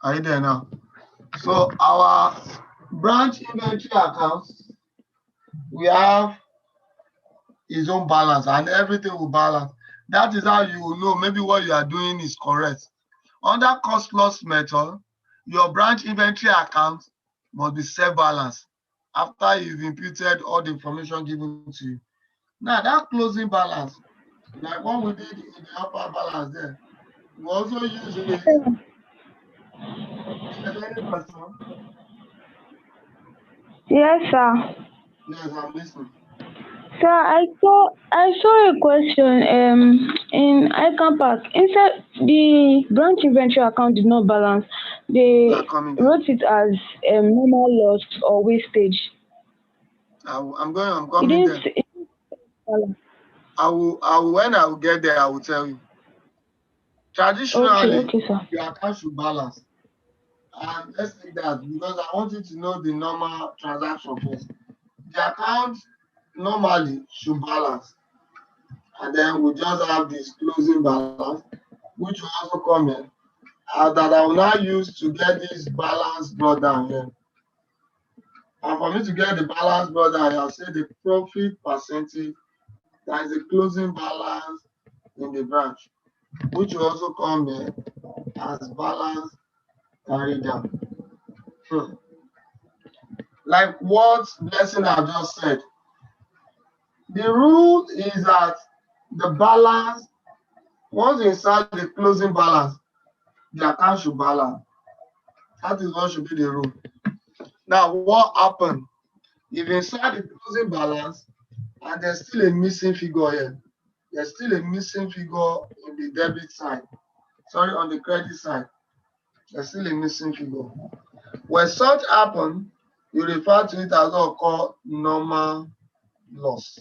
Speaker 1: Are you there now? So our branch inventory account, we have its own balance and everything will balance. That is how you will know maybe what you are doing is correct. Under cost plus method, your branch inventory account must be self-balanced after you've imputed all the information given to you. Now that closing balance, like what we did in the upper balance there, we also use it. Any question?
Speaker 5: Yes, sir.
Speaker 1: Yes, I'm listening.
Speaker 5: So I saw a question in Icon Park. Inside the branch inventory account did not balance. They wrote it as normal loss or wastage.
Speaker 1: I'm coming there. I will when I will get there, I will tell you. Traditionally,
Speaker 5: okay, sir.
Speaker 1: your account should balance. And let's take that because I want you to know the normal transaction first. The account normally should balance. And then we just have this closing balance, which will also come in. That I will now use to get this balance brought down here. And for me to get the balance brought down, I'll say the profit percentage, that is the closing balance in the branch, which will also come in as balance carried down. Like what Blessing have just said, the rule is that the balance, once inside the closing balance, the account should balance. That is what should be the rule. Now, what happened? If inside the closing balance and there's still a missing figure here, there's still a missing figure in the debit side. Sorry, on the credit side, there's still a missing figure. When such happens, you refer to it as what called normal loss.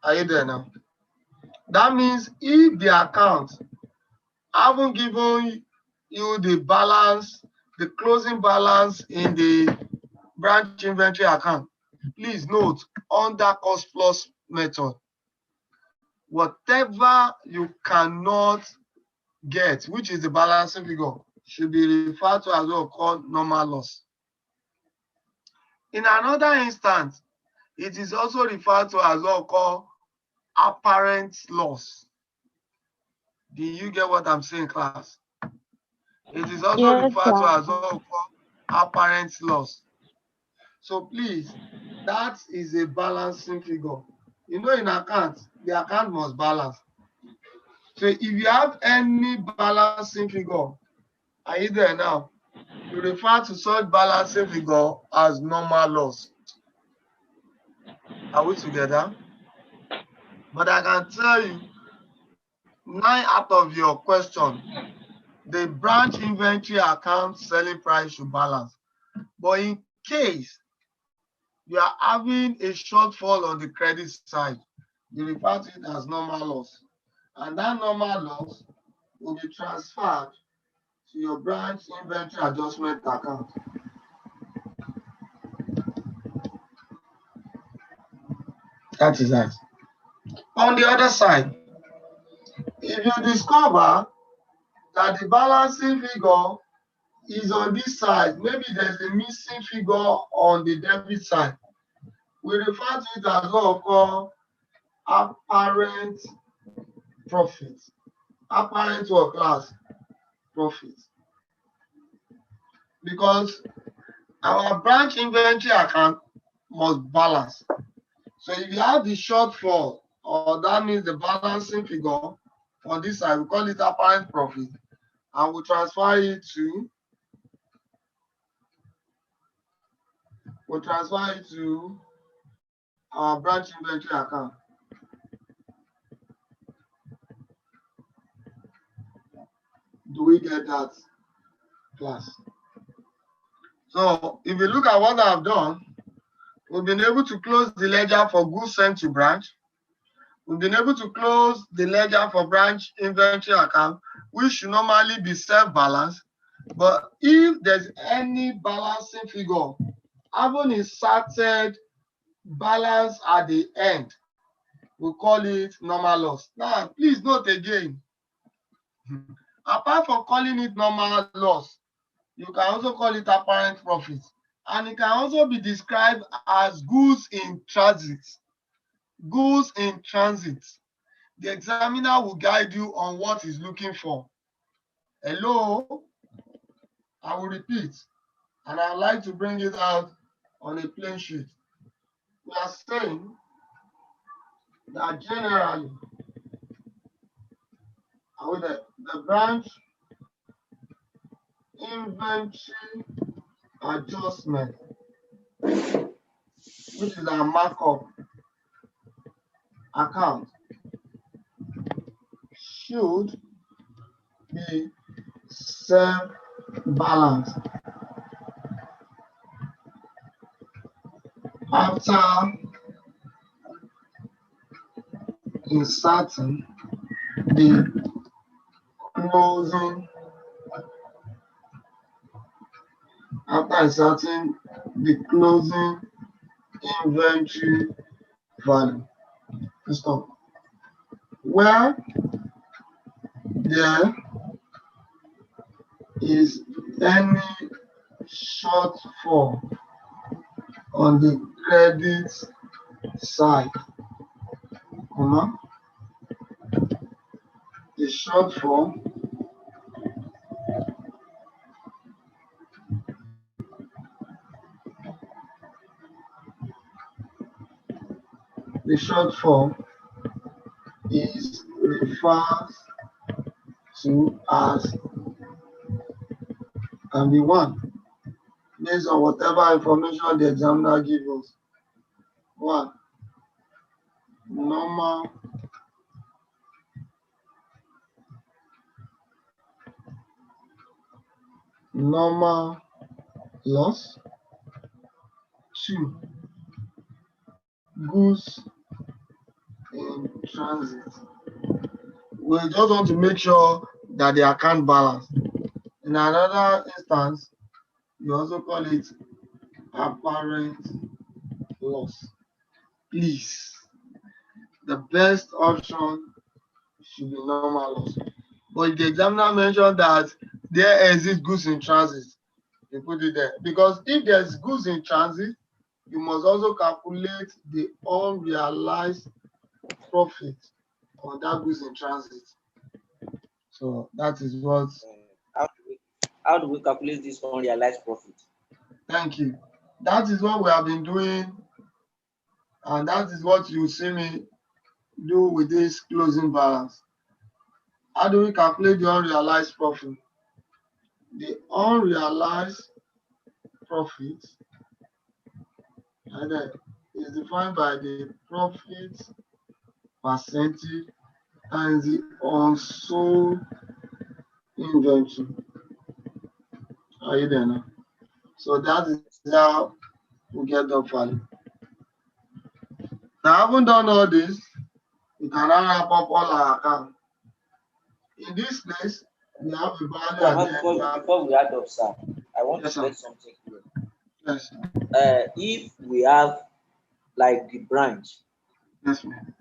Speaker 1: Are you there now? That means if the account haven't given you the balance, the closing balance in the branch inventory account, please note under cost plus method, whatever you cannot get, which is the balancing figure, should be referred to as what called normal loss. In another instance, it is also referred to as what called apparent loss. Do you get what I'm saying, class? It is also referred to as what called apparent loss. So please, that is a balancing figure. You know, in account, the account must balance. So if you have any balancing figure, are you there now? You refer to such balancing figure as normal loss. Are we together? But I can tell you, 9 out of your question, the branch inventory account selling price should balance. But in case you are having a shortfall on the credit side, you refer to it as normal loss. And that normal loss will be transferred to your branch inventory adjustment account. That is that. On the other side, if you discover that the balancing figure is on this side, maybe there's a missing figure on the debit side, we refer to it as what we call apparent profit. Apparent what class? Profit. Because our branch inventory account must balance. So if you have the shortfall, or that means the balancing figure on this side, we call it apparent profit, and we transfer it to our branch inventory account. Do we get that, class? So if you look at what I've done, we've been able to close the ledger for goods sent to branch. We've been able to close the ledger for branch inventory account, which should normally be self-balanced. But if there's any balancing figure, having inserted balance at the end, we call it normal loss. Now, please note again, apart from calling it normal loss, you can also call it apparent profit. And it can also be described as goods in transit. Goods in transit. The examiner will guide you on what he's looking for. Hello? I will repeat, and I'd like to bring it out on a plain sheet. We are saying that generally, with the branch inventory adjustment, which is our markup account, should be self-balanced after inserting the closing inventory value. Stop. Where there is any shortfall on the credit side, the shortfall is referred to as can be one, based on whatever information the examiner gives us. One, normal loss. Two, goods in transit. We just want to make sure that the account balance. In another instance, you also call it apparent loss. Please, the best option should be normal loss. But if the examiner mentioned that there exists goods in transit, you put it there. Because if there's goods in transit, you must also calculate the unrealized profit on that goods in transit. So that is what.
Speaker 4: How do we calculate this unrealized profit?
Speaker 1: Thank you. That is what we have been doing, and that is what you see me do with this closing balance. How do we calculate the unrealized profit? The unrealized profit is defined by the profit percentage and the unsold inventory. Are you there now? So that is how we get the value. Now, having done all this, we can now wrap up all our accounts. In this place, we have a value.
Speaker 4: Before we add up, sir, I want to get something here.
Speaker 1: Yes.
Speaker 4: If we have like the branch,
Speaker 1: Yes, ma'am.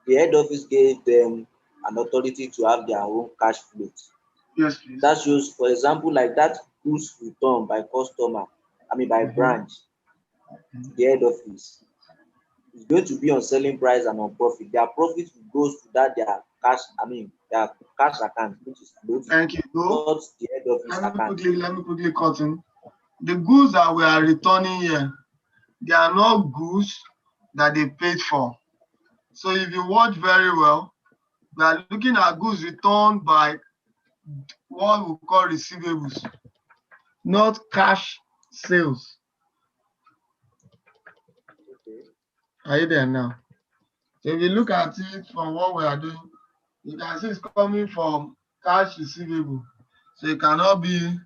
Speaker 4: The head office gave them an authority to have their own cash float.
Speaker 1: Yes, please.
Speaker 4: That shows, for example, like that goods return by customer, by branch, the head office is going to be on selling price and on profit. Their profit goes to that their cash, their cash account, which is float.
Speaker 1: Thank you.
Speaker 4: Not the head office account.
Speaker 1: Let me quickly cut in. The goods that we are returning here, they are not goods that they paid for. So if you watch very well, We are looking at goods returned by what we call receivables, not cash sales.
Speaker 4: Okay.
Speaker 1: Are you there now? So if you look at it from what we are doing, you can see it's coming from cash receivable. So it cannot be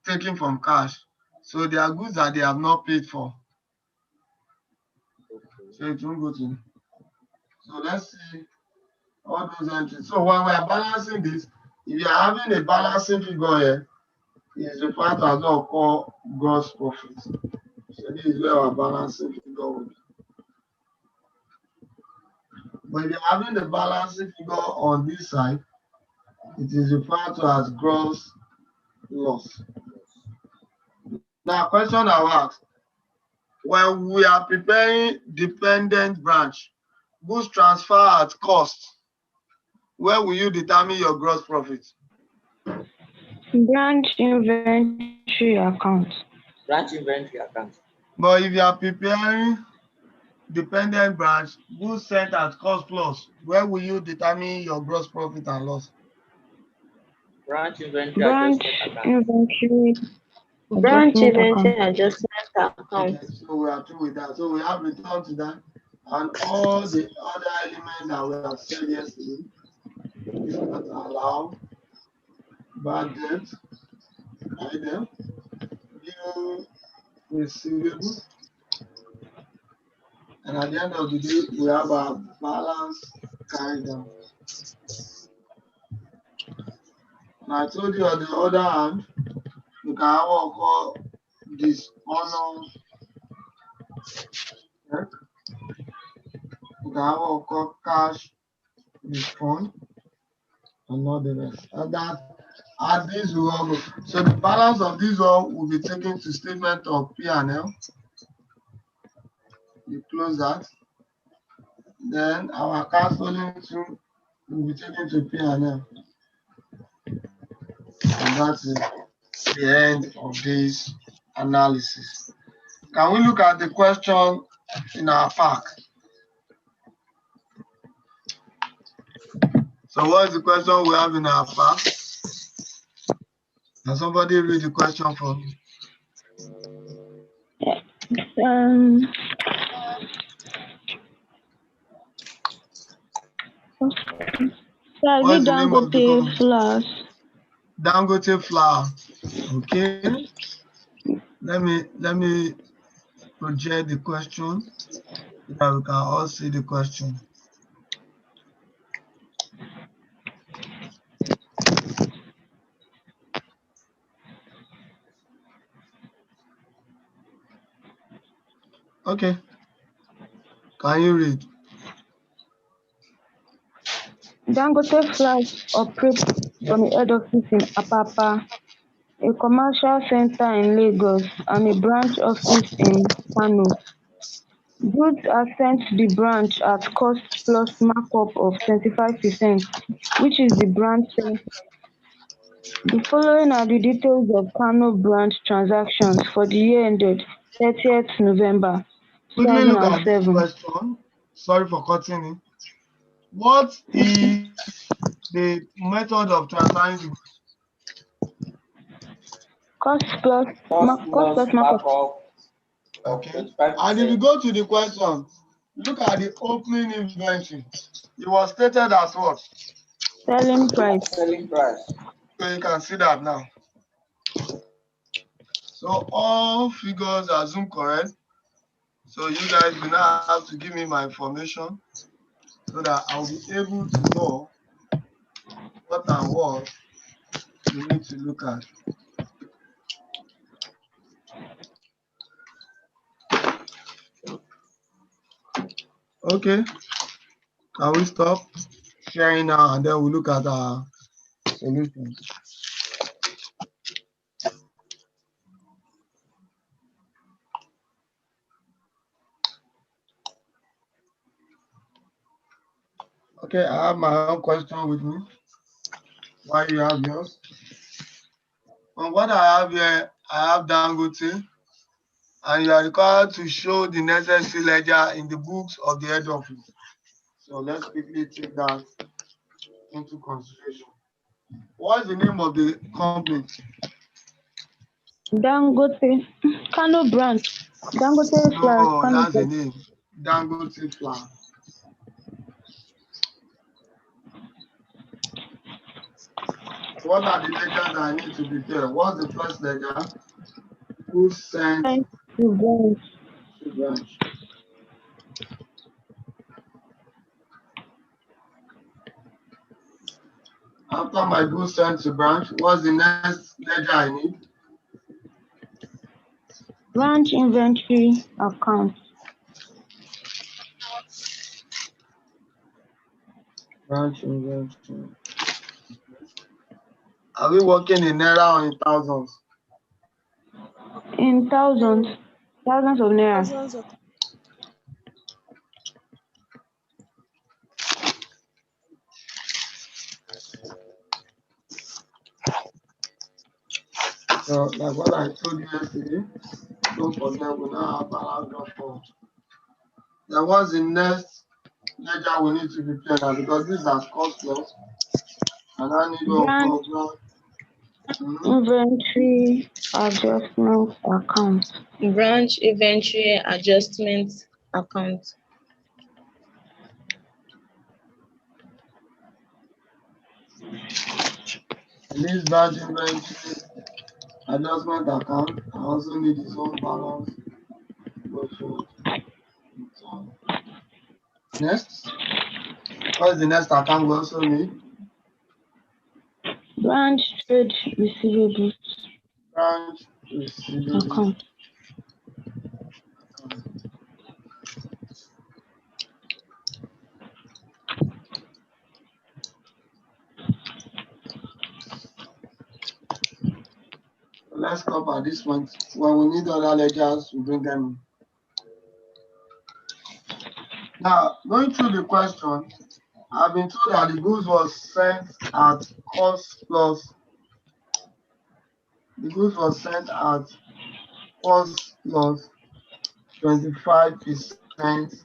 Speaker 1: taken from cash. So there are goods that they have not paid for.
Speaker 4: Okay.
Speaker 1: So it won't go to. So let's see all those entries. So when we are balancing this, if you are having a balancing figure here, it is referred to as what we call gross profit. So this is where our balancing figure will be. But if you're having the balancing figure on this side, it is referred to as gross loss. Now, question I will ask, when we are preparing dependent branch, goods transfer at cost, where will you determine your gross profit?
Speaker 5: Branch inventory account.
Speaker 4: Branch inventory account.
Speaker 1: But if you are preparing dependent branch, goods sent at cost plus, where will you determine your gross profit and loss?
Speaker 4: Branch inventory
Speaker 5: Branch
Speaker 4: adjustment account.
Speaker 5: inventory
Speaker 2: Branch
Speaker 5: adjustment
Speaker 2: inventory
Speaker 5: account.
Speaker 2: adjustment account.
Speaker 1: Okay, so we are through with that. So we have returned to that. And all the other elements that we have said yesterday is not allowed, bad debt, item, due receivable. And at the end of the day, we have our balance carried down. And I told you on the other hand, you can have what we call dishonor check. You can have what we call cash refund and all the rest. And that and this will all go. So the balance of this all will be taken to statement of P&L. You close that. Then our cash flowing through will be taken to P&L. And that's it. The end of this analysis. Can we look at the question in our pack? So what is the question we have in our pack? Can somebody read the question for me? What is the name of the
Speaker 5: Dangote flour.
Speaker 1: Dangote flour. Okay. Let me project the question so that we can all see the question. Okay. Can you read?
Speaker 5: Dangote flour operates from a head office in Apapa, a commercial center in Lagos, and a branch office in Kano. Goods are sent to the branch at cost plus markup of 25%, which is the branch selling price. The following are the details of Kano branch transactions for the year ended 30th November
Speaker 1: Quickly look at this
Speaker 5: 2007.
Speaker 1: question. Sorry for cutting it. What is the method of transferring the
Speaker 5: Cost plus markup.
Speaker 4: markup.
Speaker 1: Okay. And if you go to the question, look at the opening inventory. It was stated as what?
Speaker 5: Selling price.
Speaker 4: Selling price.
Speaker 1: So you can see that now. So all figures are zoomed correct. So you guys will now have to give me my information so that I'll be able to know what and what you need to look at. Okay. Can we stop sharing now and then we'll look at our solution. Okay, I have my own question with me. Why you have yours? From what I have here, I have Dangote, and you are required to show the necessary ledger in the books of the head office. So let's quickly take that into consideration. What is the name of the company?
Speaker 5: Dangote, Kano branch. Dangote Flour,
Speaker 1: No,
Speaker 5: Kano
Speaker 1: that's the
Speaker 5: branch.
Speaker 1: name. Dangote Flour. What are the ledgers that I need to prepare? What's the first ledger? Who sent
Speaker 5: Thank you, branch.
Speaker 1: to branch? After my goods sent to branch, what's the next ledger I need?
Speaker 5: Branch inventory account.
Speaker 1: Branch inventory. Are we working in naira or in thousands?
Speaker 5: In thousands of naira.
Speaker 2: Thousands of
Speaker 1: So, like what I told you yesterday, don't forget we now have paragraph 4. Then what's the next ledger we need to prepare now? Because these are cost plus. And I need to
Speaker 5: Branch inventory adjustment account.
Speaker 2: branch inventory adjustment account.
Speaker 1: This branch inventory adjustment account. I also need its own balance. Next. What is the next account we also need?
Speaker 5: Branch trade receivables
Speaker 1: Branch receivables
Speaker 5: account.
Speaker 1: Let's stop at this point. When we need other ledgers, we bring them in. Now, going through the question, I've been told that the goods was sent at cost plus. The goods was sent at cost plus 25%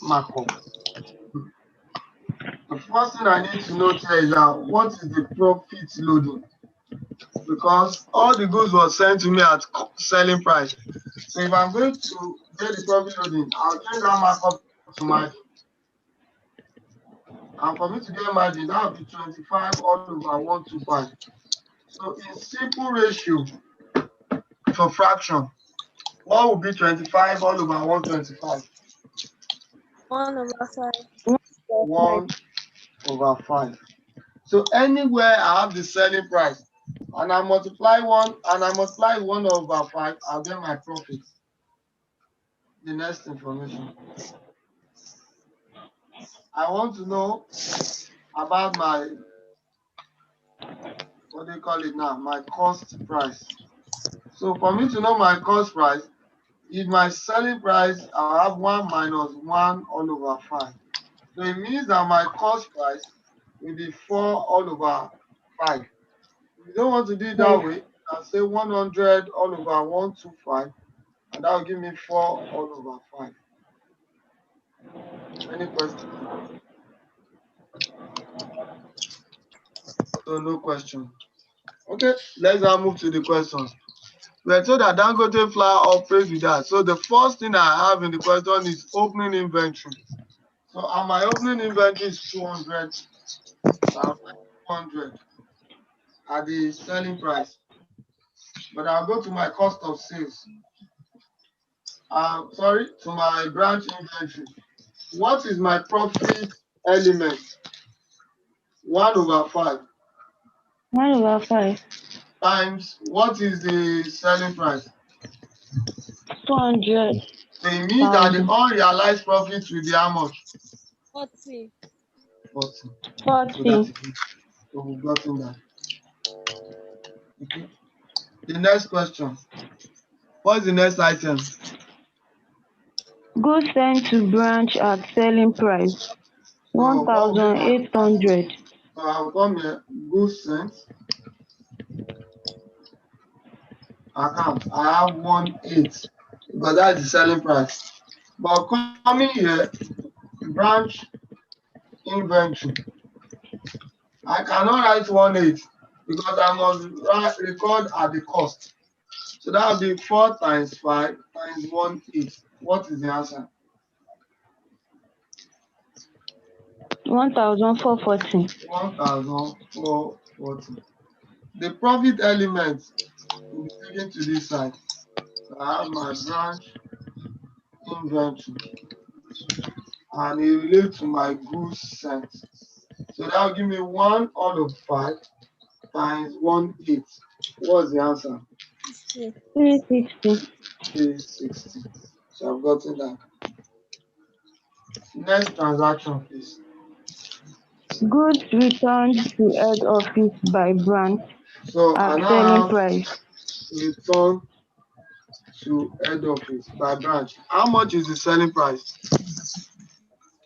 Speaker 1: markup. The first thing I need to note here is that what is the profit loading? Because all the goods were sent to me at selling price. So if I'm going to get the profit loading, I'll change that markup to margin. And for me to get margin, that will be 25 all over 125. So in simple ratio for fraction, what will be 25 all over 125?
Speaker 2: 1 over 5.
Speaker 1: 1 over 5. So anywhere I have the selling price and I multiply 1 over 5, I'll get my profit. The next information. I want to know about my, what do you call it now? My cost price. So for me to know my cost price, if my selling price, I'll have 1 minus 1 all over 5. So it means that my cost price will be 4 all over 5. If you don't want to do it that way, I'll say 100 all over 125, and that will give me 4 all over 5. Any questions? So no question. Okay, let's now move to the questions. We're told that Dangote Flour operates with that. So the first thing I have in the question is opening inventory. So my opening inventory is 200. So I'll put 200 at the selling price. But I'll go to my cost of sales. To my branch inventory. What is my profit element? 1 over 5.
Speaker 5: 1 over 5.
Speaker 1: Times what is the selling price?
Speaker 5: 200.
Speaker 1: So it means that the unrealized profit will be how much?
Speaker 2: 40.
Speaker 1: 40.
Speaker 5: 40.
Speaker 1: So that is it. So we've gotten that. Okay. The next question. What's the next item?
Speaker 5: Goods sent to branch at selling price. 1,800.
Speaker 1: So I'll come here, goods sent. Account. I have 1,800 because that's the selling price. But coming here, branch inventory. I cannot write 1/8 because I must record at the cost. So that will be 4 times 5 times 1/8. What is the answer?
Speaker 5: 1,440.
Speaker 1: 1,440. The profit element will be taken to this side. So I have my branch inventory and it relates to my goods sent. So that will give me 1/5 times 1/8. What's the answer?
Speaker 5: 360.
Speaker 1: 360. So I've gotten that. Next transaction, please.
Speaker 5: Goods returned to head office by branch
Speaker 1: So I
Speaker 5: at
Speaker 1: now
Speaker 5: selling
Speaker 1: have
Speaker 5: price.
Speaker 1: return to head office by branch. How much is the selling price?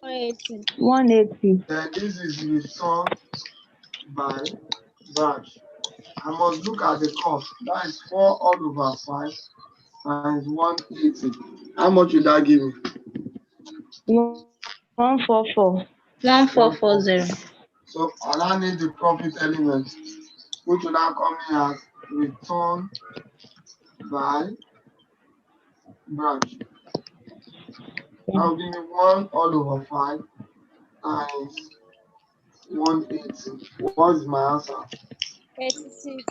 Speaker 5: 180.
Speaker 1: Then this is return by branch. I must look at the cost. That is 4/5 times 180. How much will that give me?
Speaker 5: 144.
Speaker 6: 1440.
Speaker 1: So I now need the profit element, which will now come in as return by branch. That will give me 1/5 times 180. What is my answer?
Speaker 5: 36.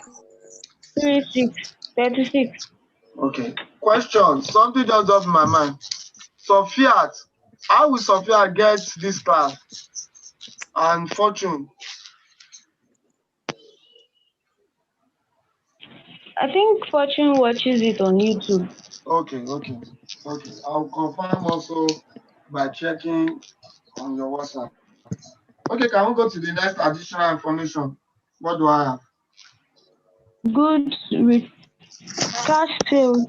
Speaker 1: Okay. Question. Something just dropped in my mind. Sophia, how will Sophia get this class? And Fortune.
Speaker 5: I think Fortune watches it on YouTube.
Speaker 1: Okay. I'll confirm also by checking on your WhatsApp. Okay, can we go to the next additional information? What do I have?
Speaker 5: Goods with cash sales.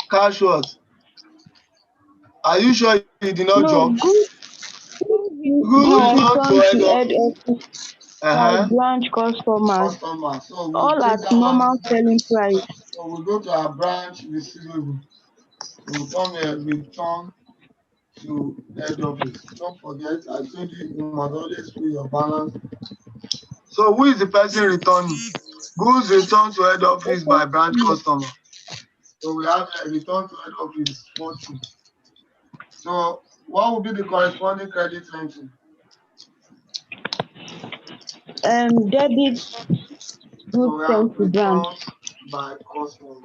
Speaker 1: Cash what? Are you sure you did not
Speaker 5: No,
Speaker 1: jump?
Speaker 5: goods
Speaker 1: Goods
Speaker 5: returned
Speaker 1: returned
Speaker 5: to
Speaker 1: to
Speaker 5: head
Speaker 1: head office.
Speaker 5: office by branch customers,
Speaker 1: Customer. So we
Speaker 5: all
Speaker 1: take
Speaker 5: at
Speaker 1: that one.
Speaker 5: normal selling price.
Speaker 1: So we go to our branch receivable. We'll come here, return to head office. Don't forget, I told you must always put your balance. So who is the person returning? Goods returned to head office by branch customer. So we have a return to head office 40. So what will be the corresponding credit entry?
Speaker 5: Debit
Speaker 1: So
Speaker 5: goods
Speaker 1: we have
Speaker 5: sent to branch.
Speaker 1: return by customer.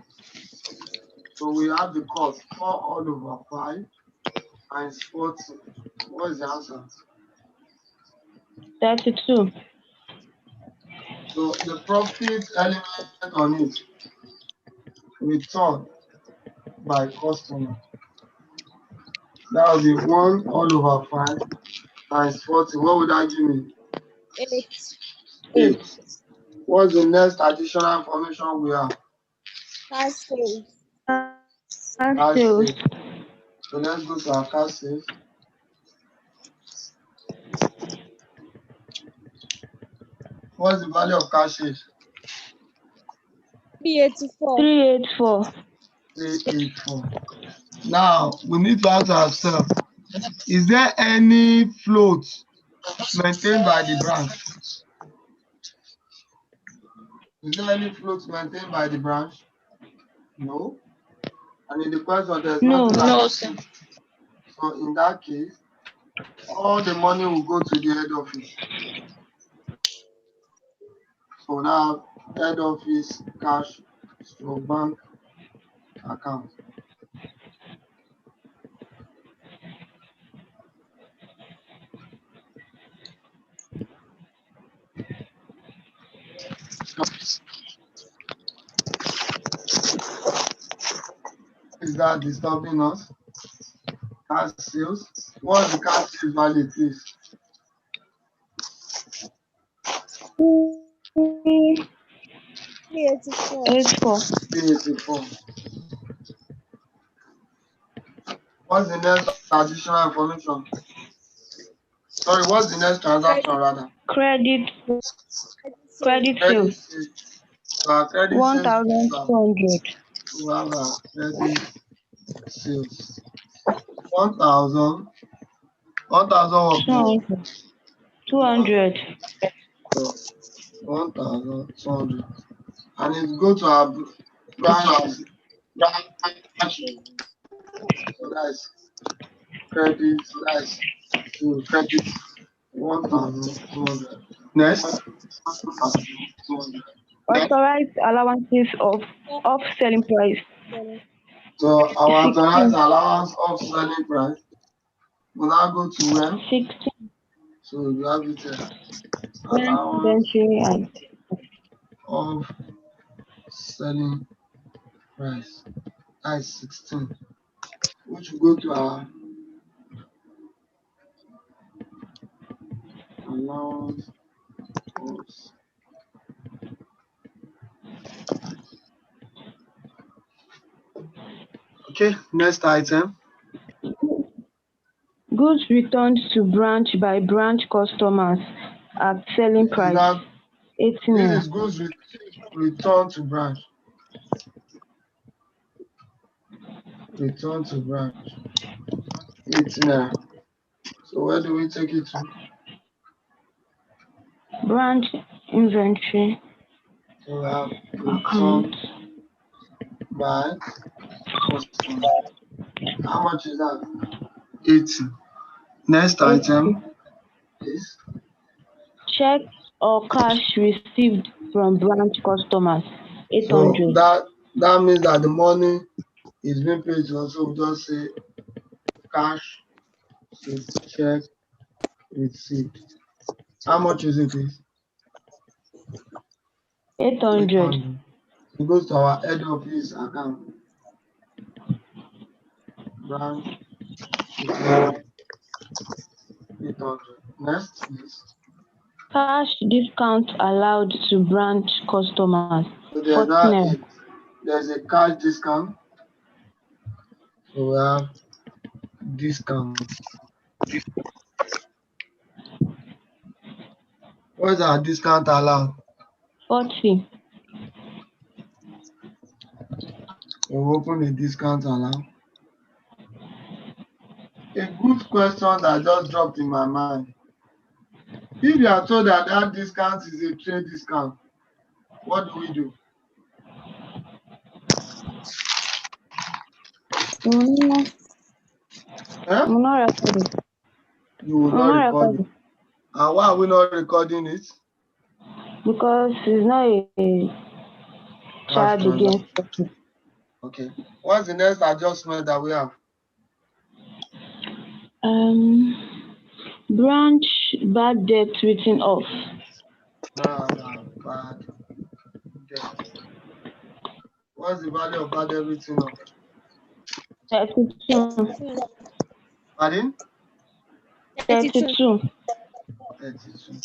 Speaker 1: So we have the cost 4/5 times 40. What is the answer?
Speaker 5: 32.
Speaker 1: So the profit element on it, return by customer. That will be 1/5 times 40. What would that give me? 8. What's the next additional information we have?
Speaker 5: Cash
Speaker 1: Cash
Speaker 5: sales.
Speaker 1: sales. So let's go to our cash sales. What's the value of cash sales?
Speaker 5: 384.
Speaker 1: 384. Now we need to ask ourselves, is there any float maintained by the branch? Is there any float maintained by the branch? No. And in the question, there's
Speaker 5: No.
Speaker 1: nothing.
Speaker 6: No, sir.
Speaker 1: So in that case, all the money will go to the head office. So now, head office cash or bank account. Is that disturbing us? Cash sales. What's the cash sales value, please?
Speaker 5: 384.
Speaker 1: 384. What's the next additional information? Sorry, what's the next transaction rather?
Speaker 5: Credit
Speaker 1: Credit
Speaker 5: sales.
Speaker 1: sales. So our credit sales,
Speaker 5: 1,200.
Speaker 1: we have our credit sales. 1,200. 1,000 what, please?
Speaker 5: 200.
Speaker 1: So 1,200. And it go to our branch. So that's credit to 1,200. Next.
Speaker 5: Authorized allowances of selling price.
Speaker 1: So our
Speaker 5: 16.
Speaker 1: authorized allowance of selling price will now go to where?
Speaker 5: 16.
Speaker 1: So you have it here.
Speaker 5: When
Speaker 1: Allowance
Speaker 5: inventory and
Speaker 1: of selling price. That is 16. Which will go to our allowance of. Okay, next item.
Speaker 5: goods returned to branch by branch customers at selling price.
Speaker 1: Now,
Speaker 5: 18
Speaker 1: this
Speaker 5: naira.
Speaker 1: is goods return to branch. Return to branch. 18 naira. So where do we take it to?
Speaker 5: Branch inventory
Speaker 1: So we have
Speaker 5: account.
Speaker 1: return by customer. How much is that? 80. Next
Speaker 5: 80.
Speaker 1: item is
Speaker 5: Check or cash received from branch customers.
Speaker 1: so
Speaker 5: 800.
Speaker 1: that means that the money is being paid to us. So we just say cash check received. How much is it, please?
Speaker 5: 800.
Speaker 1: It goes to our head office account. Branch 800. Next, please.
Speaker 5: Cash discount allowed to branch customers.
Speaker 1: So there's
Speaker 5: 14
Speaker 1: now
Speaker 5: naira.
Speaker 1: there's a cash discount. So we have discount. What is our discount allowed?
Speaker 5: 40.
Speaker 1: We open a discount allowed. A good question that just dropped in my mind. If you are told that that discount is a trade discount, what do we do? Eh?
Speaker 5: We'll not record it.
Speaker 1: You will not record it. And why are we not recording it?
Speaker 5: Because it's not a charge against profit.
Speaker 1: Okay. What's the next adjustment that we have?
Speaker 5: Branch bad debt written off.
Speaker 1: Bad debt. What's the value of bad debt written off?
Speaker 5: 32.
Speaker 1: Pardon?
Speaker 5: 32.
Speaker 1: 32.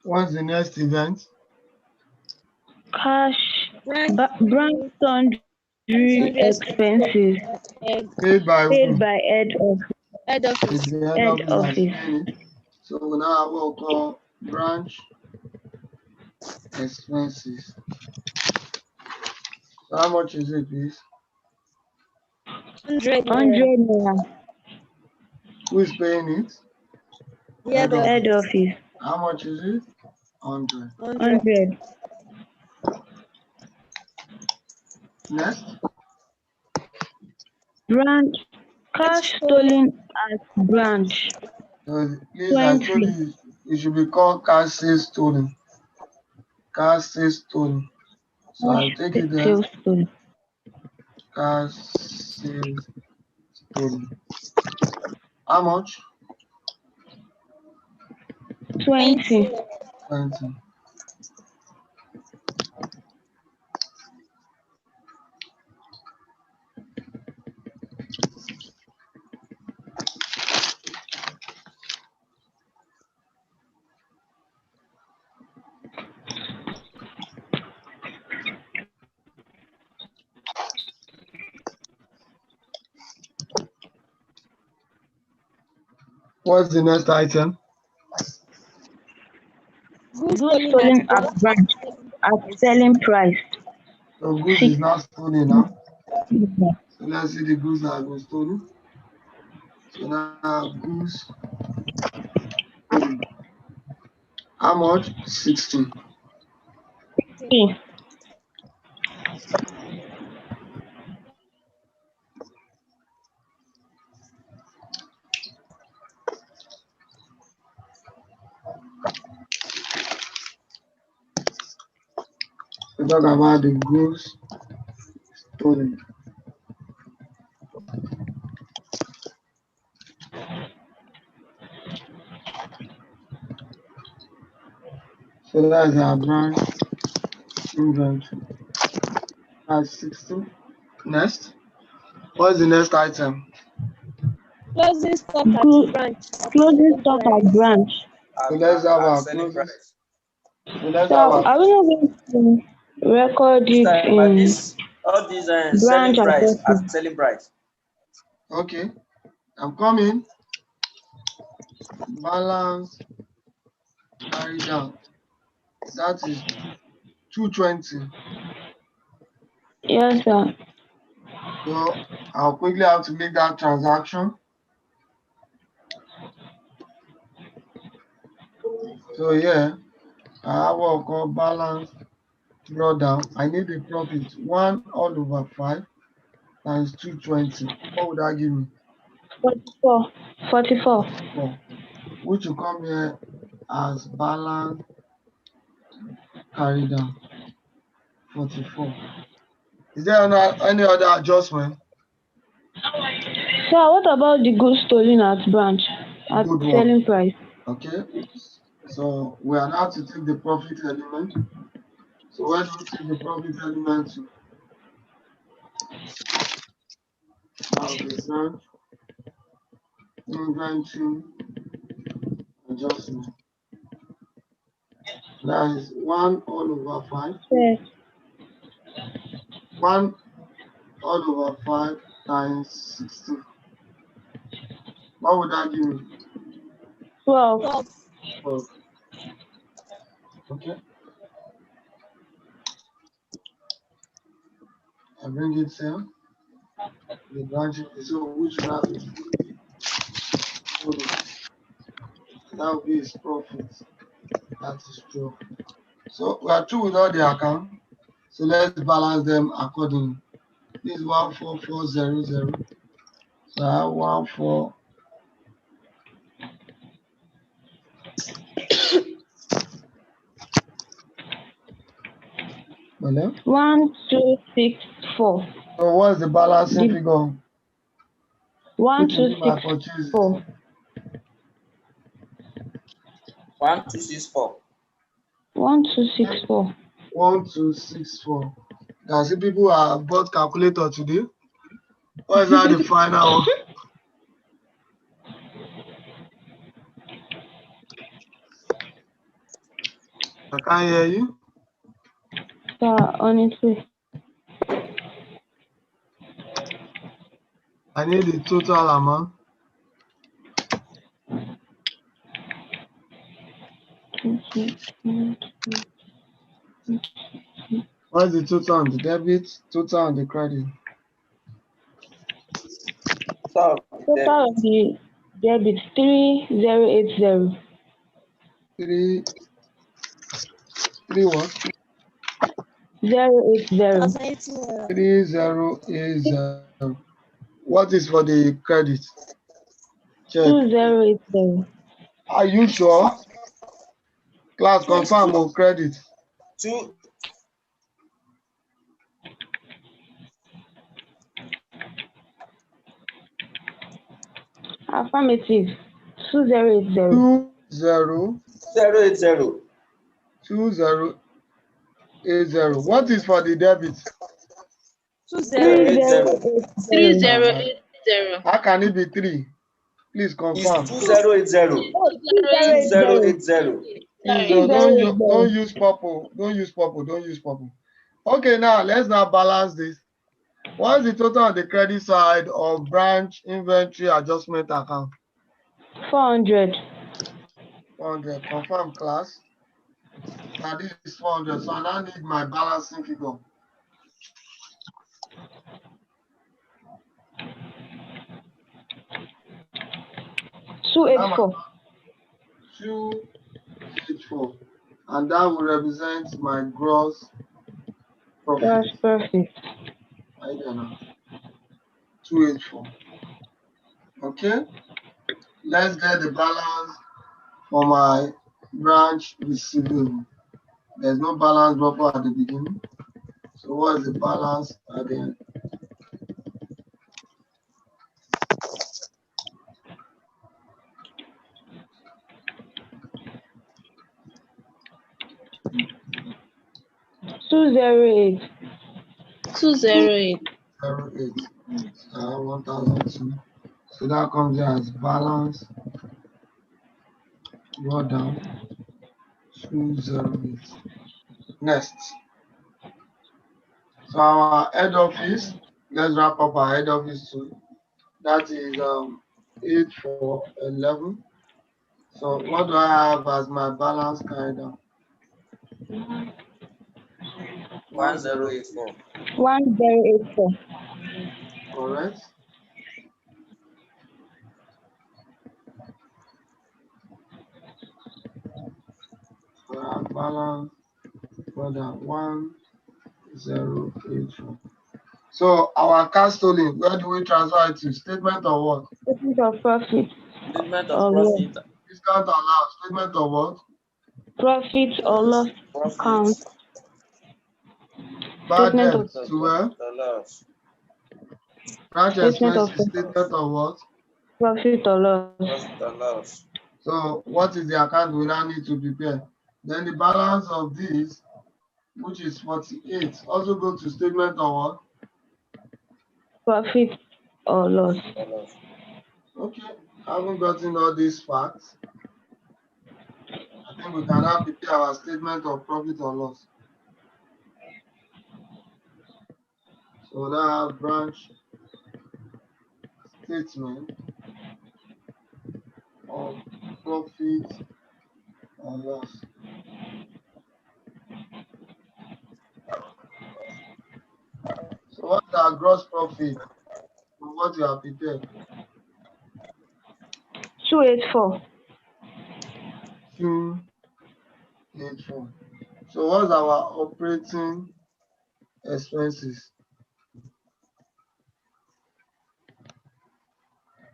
Speaker 1: What's the next event?
Speaker 5: Cash branch sundry expenses
Speaker 1: Paid by who?
Speaker 5: by head
Speaker 1: It's
Speaker 5: office.
Speaker 1: the head office that's paying it. So we now have what we call branch expenses. So how much is it, please?
Speaker 5: 100 naira.
Speaker 1: Who is paying it?
Speaker 5: Head office.
Speaker 1: How much is it? 100.
Speaker 5: 100.
Speaker 1: Next.
Speaker 5: Branch cash stolen at branch.
Speaker 1: So please, I told you it should be called cash sales stolen. Cash sales stolen. So I'll take it there. Cash sales stolen. How much?
Speaker 5: 20.
Speaker 1: 20. What's the next item?
Speaker 5: Goods stolen at branch at selling price.
Speaker 1: So goods is not stolen now. So let's see the goods that have been stolen. So now goods stolen. How much? 16. We talk about the goods stolen. So that's our branch inventory. That's 16. Next. What's the next item?
Speaker 6: Closing stock at branch.
Speaker 5: Closing stock at branch.
Speaker 1: So let's have our
Speaker 4: selling
Speaker 1: closing.
Speaker 4: price.
Speaker 1: So let's
Speaker 5: So
Speaker 1: have our
Speaker 5: are we not going to record it
Speaker 4: But
Speaker 5: in
Speaker 4: this all these selling
Speaker 5: branch
Speaker 4: price
Speaker 5: addresses?
Speaker 4: at selling price.
Speaker 1: okay. I'm coming. Balance carry down. That is 220.
Speaker 5: Yes, sir.
Speaker 1: So I'll quickly have to make that transaction. So yeah, I have what I call balance brought down. I need the profit 1/5 times 220. What would that give me?
Speaker 5: 44. 44.
Speaker 1: 4. Which will come here as balance carry down 44. Is there any other adjustment?
Speaker 5: So what about the goods stolen at branch at
Speaker 1: Good one.
Speaker 5: selling price?
Speaker 1: Okay. So we are now to take the profit element. So where do we take the profit element to? Now the branch inventory adjustment. That is 1/5.
Speaker 5: Yes.
Speaker 1: 1/5 times 16. What would that give me?
Speaker 5: 12.
Speaker 1: 12. Okay. I bring it here. The branch, so which will have it? That will be his profit. That is 12. So we are through with all the account. So let's balance them accordingly. This is 14400. So I have 14. Hello?
Speaker 5: 1264.
Speaker 1: So what's the balancing figure? Which will be my
Speaker 5: 1264.
Speaker 1: purchase?
Speaker 4: 1264.
Speaker 5: 1264.
Speaker 1: 1264. Can see people are bought calculator today. What is that the final one? I can't hear you.
Speaker 5: Honestly.
Speaker 1: I need the total amount. What is the total on the debit? Total on the credit?
Speaker 5: Total of the debit 3080.
Speaker 1: 3 what?
Speaker 5: 080.
Speaker 1: 3080. What is for the credit? Check.
Speaker 5: 2080.
Speaker 1: Are you sure? Class confirm or credit?
Speaker 4: 2.
Speaker 5: Affirmative. 2080.
Speaker 4: 080.
Speaker 1: 2080. What is for the debit?
Speaker 5: 3080.
Speaker 6: 3080.
Speaker 1: How can it be 3? Please confirm.
Speaker 4: It's 2080. 2080.
Speaker 1: Don't use purple. Don't use purple. Don't use purple. Okay, now let's now balance this. What is the total on the credit side of branch inventory adjustment account?
Speaker 5: 400.
Speaker 1: 400. Confirm class. Now this is 400. So I now need my balancing figure.
Speaker 5: 284.
Speaker 1: 284. And that will represent my gross profit.
Speaker 5: Gross profit.
Speaker 1: I don't know. 284. Okay. Let's get the balance for my branch receivable. There's no balance buffer at the beginning. So what is the balance at the end?
Speaker 5: Two zero eight.
Speaker 6: 208.
Speaker 1: 08. 1002. So that comes here as balance. Go down. 208. Next. So our head office, let's wrap up our head office too. That is 8411. So what do I have as my balance carried out?
Speaker 4: 1084.
Speaker 5: 1084.
Speaker 1: Correct. Balance for that 1084. So our cash tolling, where do we transfer it to? Statement of what?
Speaker 5: Statement of profit.
Speaker 4: Statement of
Speaker 5: or
Speaker 4: profit.
Speaker 5: loss.
Speaker 1: Discount allowed. Statement of what?
Speaker 5: Profit or loss account.
Speaker 1: Bad
Speaker 5: Statement
Speaker 1: debt
Speaker 5: of
Speaker 1: to where?
Speaker 4: The loss.
Speaker 1: Branch
Speaker 5: Statement of
Speaker 1: expenses. Statement of what?
Speaker 5: profit or loss.
Speaker 4: Profit or loss.
Speaker 1: So what is the account we now need to prepare? Then the balance of this, which is 48, also go to statement of what?
Speaker 5: Profit or loss.
Speaker 4: The loss.
Speaker 1: Okay, I haven't gotten all these facts. I think we can now prepare our statement of profit or loss. So now branch statement of profit or loss. So what's our gross profit from what you have prepared?
Speaker 5: 284.
Speaker 1: 284. So what's our operating expenses?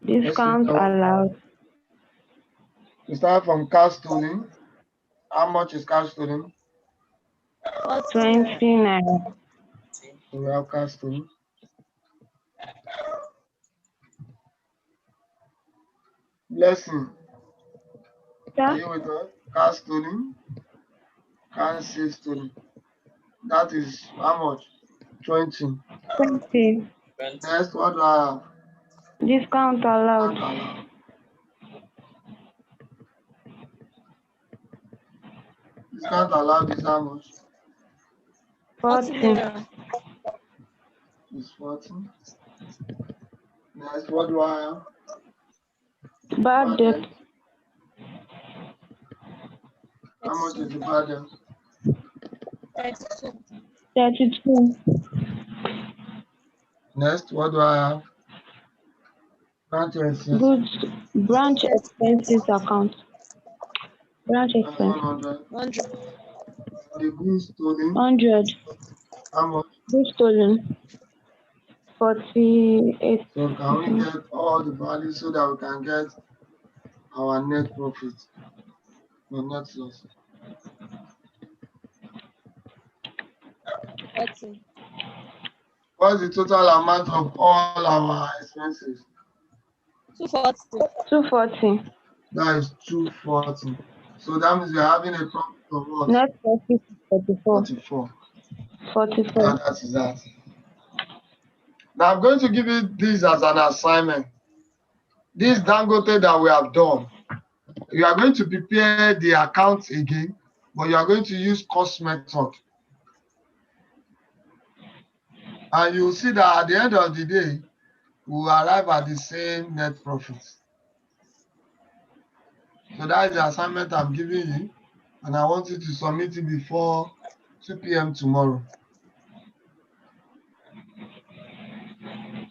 Speaker 5: Discount allowed.
Speaker 1: We start from cash tolling. How much is cash tolling?
Speaker 5: 20 naira.
Speaker 1: So we have cash tolling. Blessing. Are you with us? Cash tolling. Cash sales tolling. That is how much? 20.
Speaker 5: 20.
Speaker 1: Next, what do I have?
Speaker 5: Discount allowed.
Speaker 1: Discount allowed. Discount allowed is how much?
Speaker 5: 40.
Speaker 1: Is 40. Next, what do I have?
Speaker 5: Bad debt.
Speaker 1: How much is the bad debt?
Speaker 5: 32.
Speaker 1: Next, what do I have? Branch expenses.
Speaker 5: Goods. Branch expenses account. Branch expense.
Speaker 1: 100. The goods stolen.
Speaker 5: 100.
Speaker 1: How much?
Speaker 5: Goods stolen. 48.
Speaker 1: So can we get all the values so that we can get our net profit or net loss?
Speaker 6: 40.
Speaker 1: What's the total amount of all our expenses?
Speaker 6: 240.
Speaker 5: 240.
Speaker 1: That is 240. So that means we're having a profit of what?
Speaker 5: Net profit 44.
Speaker 1: 44.
Speaker 5: 44.
Speaker 1: And that is that. Now I'm going to give you this as an assignment. This Dangote that we have done, you are going to prepare the accounts again, but you are going to use cost method. And you'll see that at the end of the day, we will arrive at the same net profit. So that is the assignment I'm giving you, and I want you to submit it before 2 p.m. tomorrow.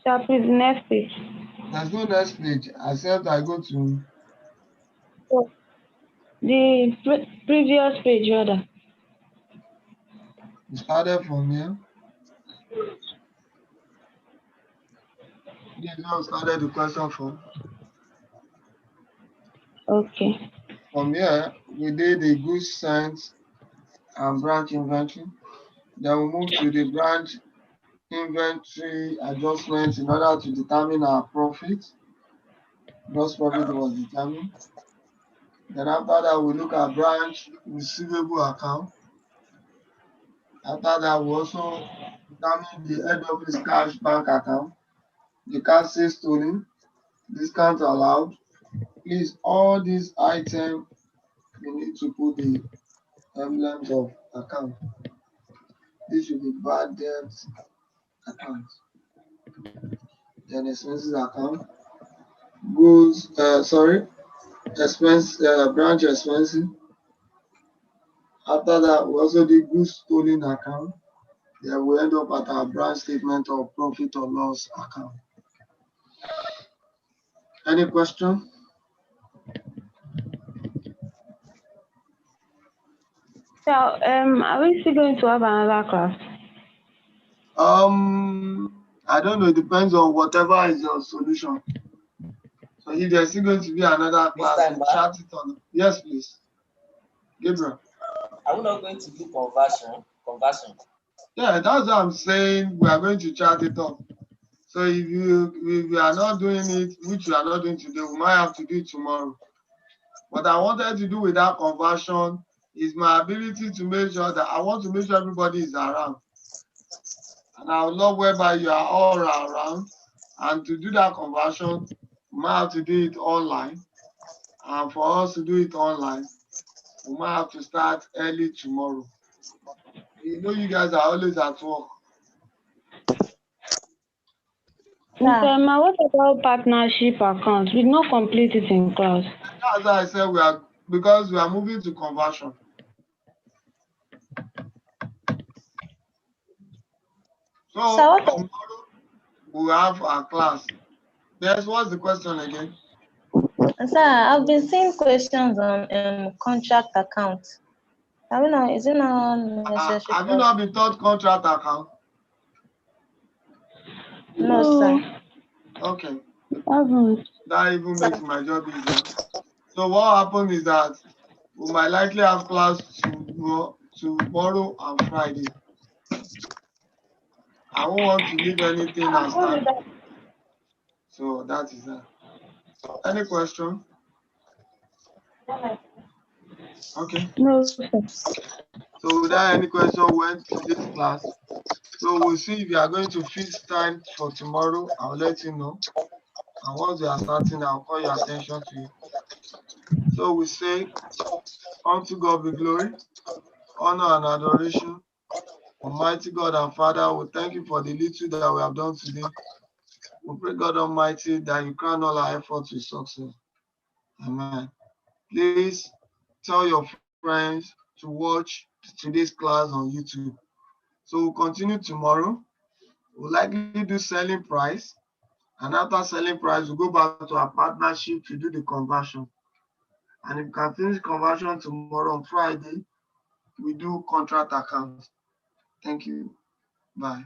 Speaker 5: Sir, please, next page.
Speaker 1: There's no next page, except I go to
Speaker 5: Oh, the previous page, rather.
Speaker 1: we started from here. This is how we started the question from.
Speaker 5: Okay.
Speaker 1: From here, we did the goods sent and branch inventory. Then we move to the branch inventory adjustments in order to determine our profit. Gross profit was determined. Then after that, we look at branch receivable account. After that, we also determine the head office cash bank account, the cash sales tolling, discount allowed. Please, all these items, you need to put the emblems of account. This should be bad debt account. Then expenses account. Goods, branch expenses. After that, we also do goods tolling account. Then we end up at our branch statement of profit or loss account. Any question?
Speaker 5: So, are we still going to have another class?
Speaker 1: I don't know. It depends on whatever is your solution. So if there's still going to be another class,
Speaker 4: Mr.
Speaker 1: then
Speaker 4: Mba,
Speaker 1: chat it on. Yes, please. Gabriel.
Speaker 4: are we not going to do conversion?
Speaker 1: Yeah, that's what I'm saying. We are going to chat it up. So if we are not doing it, which we are not doing today, we might have to do it tomorrow. What I wanted to do with that conversion is my ability to make sure that I want to make sure everybody is around. And I would love whereby you are all around. And to do that conversion, we might have to do it online. And for us to do it online, we might have to start early tomorrow. You know, you guys are always at work.
Speaker 5: Mr. Emma, what about partnership accounts? We did not complete it in class.
Speaker 1: That's why I said because we are moving to conversion. So tomorrow we'll have our class. Yes, what's the question again?
Speaker 6: Sir, I've been seeing questions on contract account. I don't know, is it not necessary?
Speaker 1: Have you not been taught contract account?
Speaker 6: No, sir.
Speaker 1: Okay.
Speaker 5: Haven't.
Speaker 1: That even makes my job easier. So what happened is that we might likely have class tomorrow and Friday. I won't want to leave anything aside. So that is that. Any question? Okay.
Speaker 5: No, sir.
Speaker 1: So without any question, we went to this class. So we'll see if you are going to fix time for tomorrow. I'll let you know. And once we are starting, I'll call your attention to it. So we say, unto God be glory, honor and adoration. Almighty God and Father, we thank you for the little that we have done today. We pray, God Almighty, that you crown all our efforts with success. Amen. Please tell your friends to watch today's class on YouTube. So we'll continue tomorrow. We'll likely do selling price. And after selling price, we'll go back to our partnership to do the conversion. And if we can finish conversion tomorrow on Friday, we do contract account. Thank you. Bye.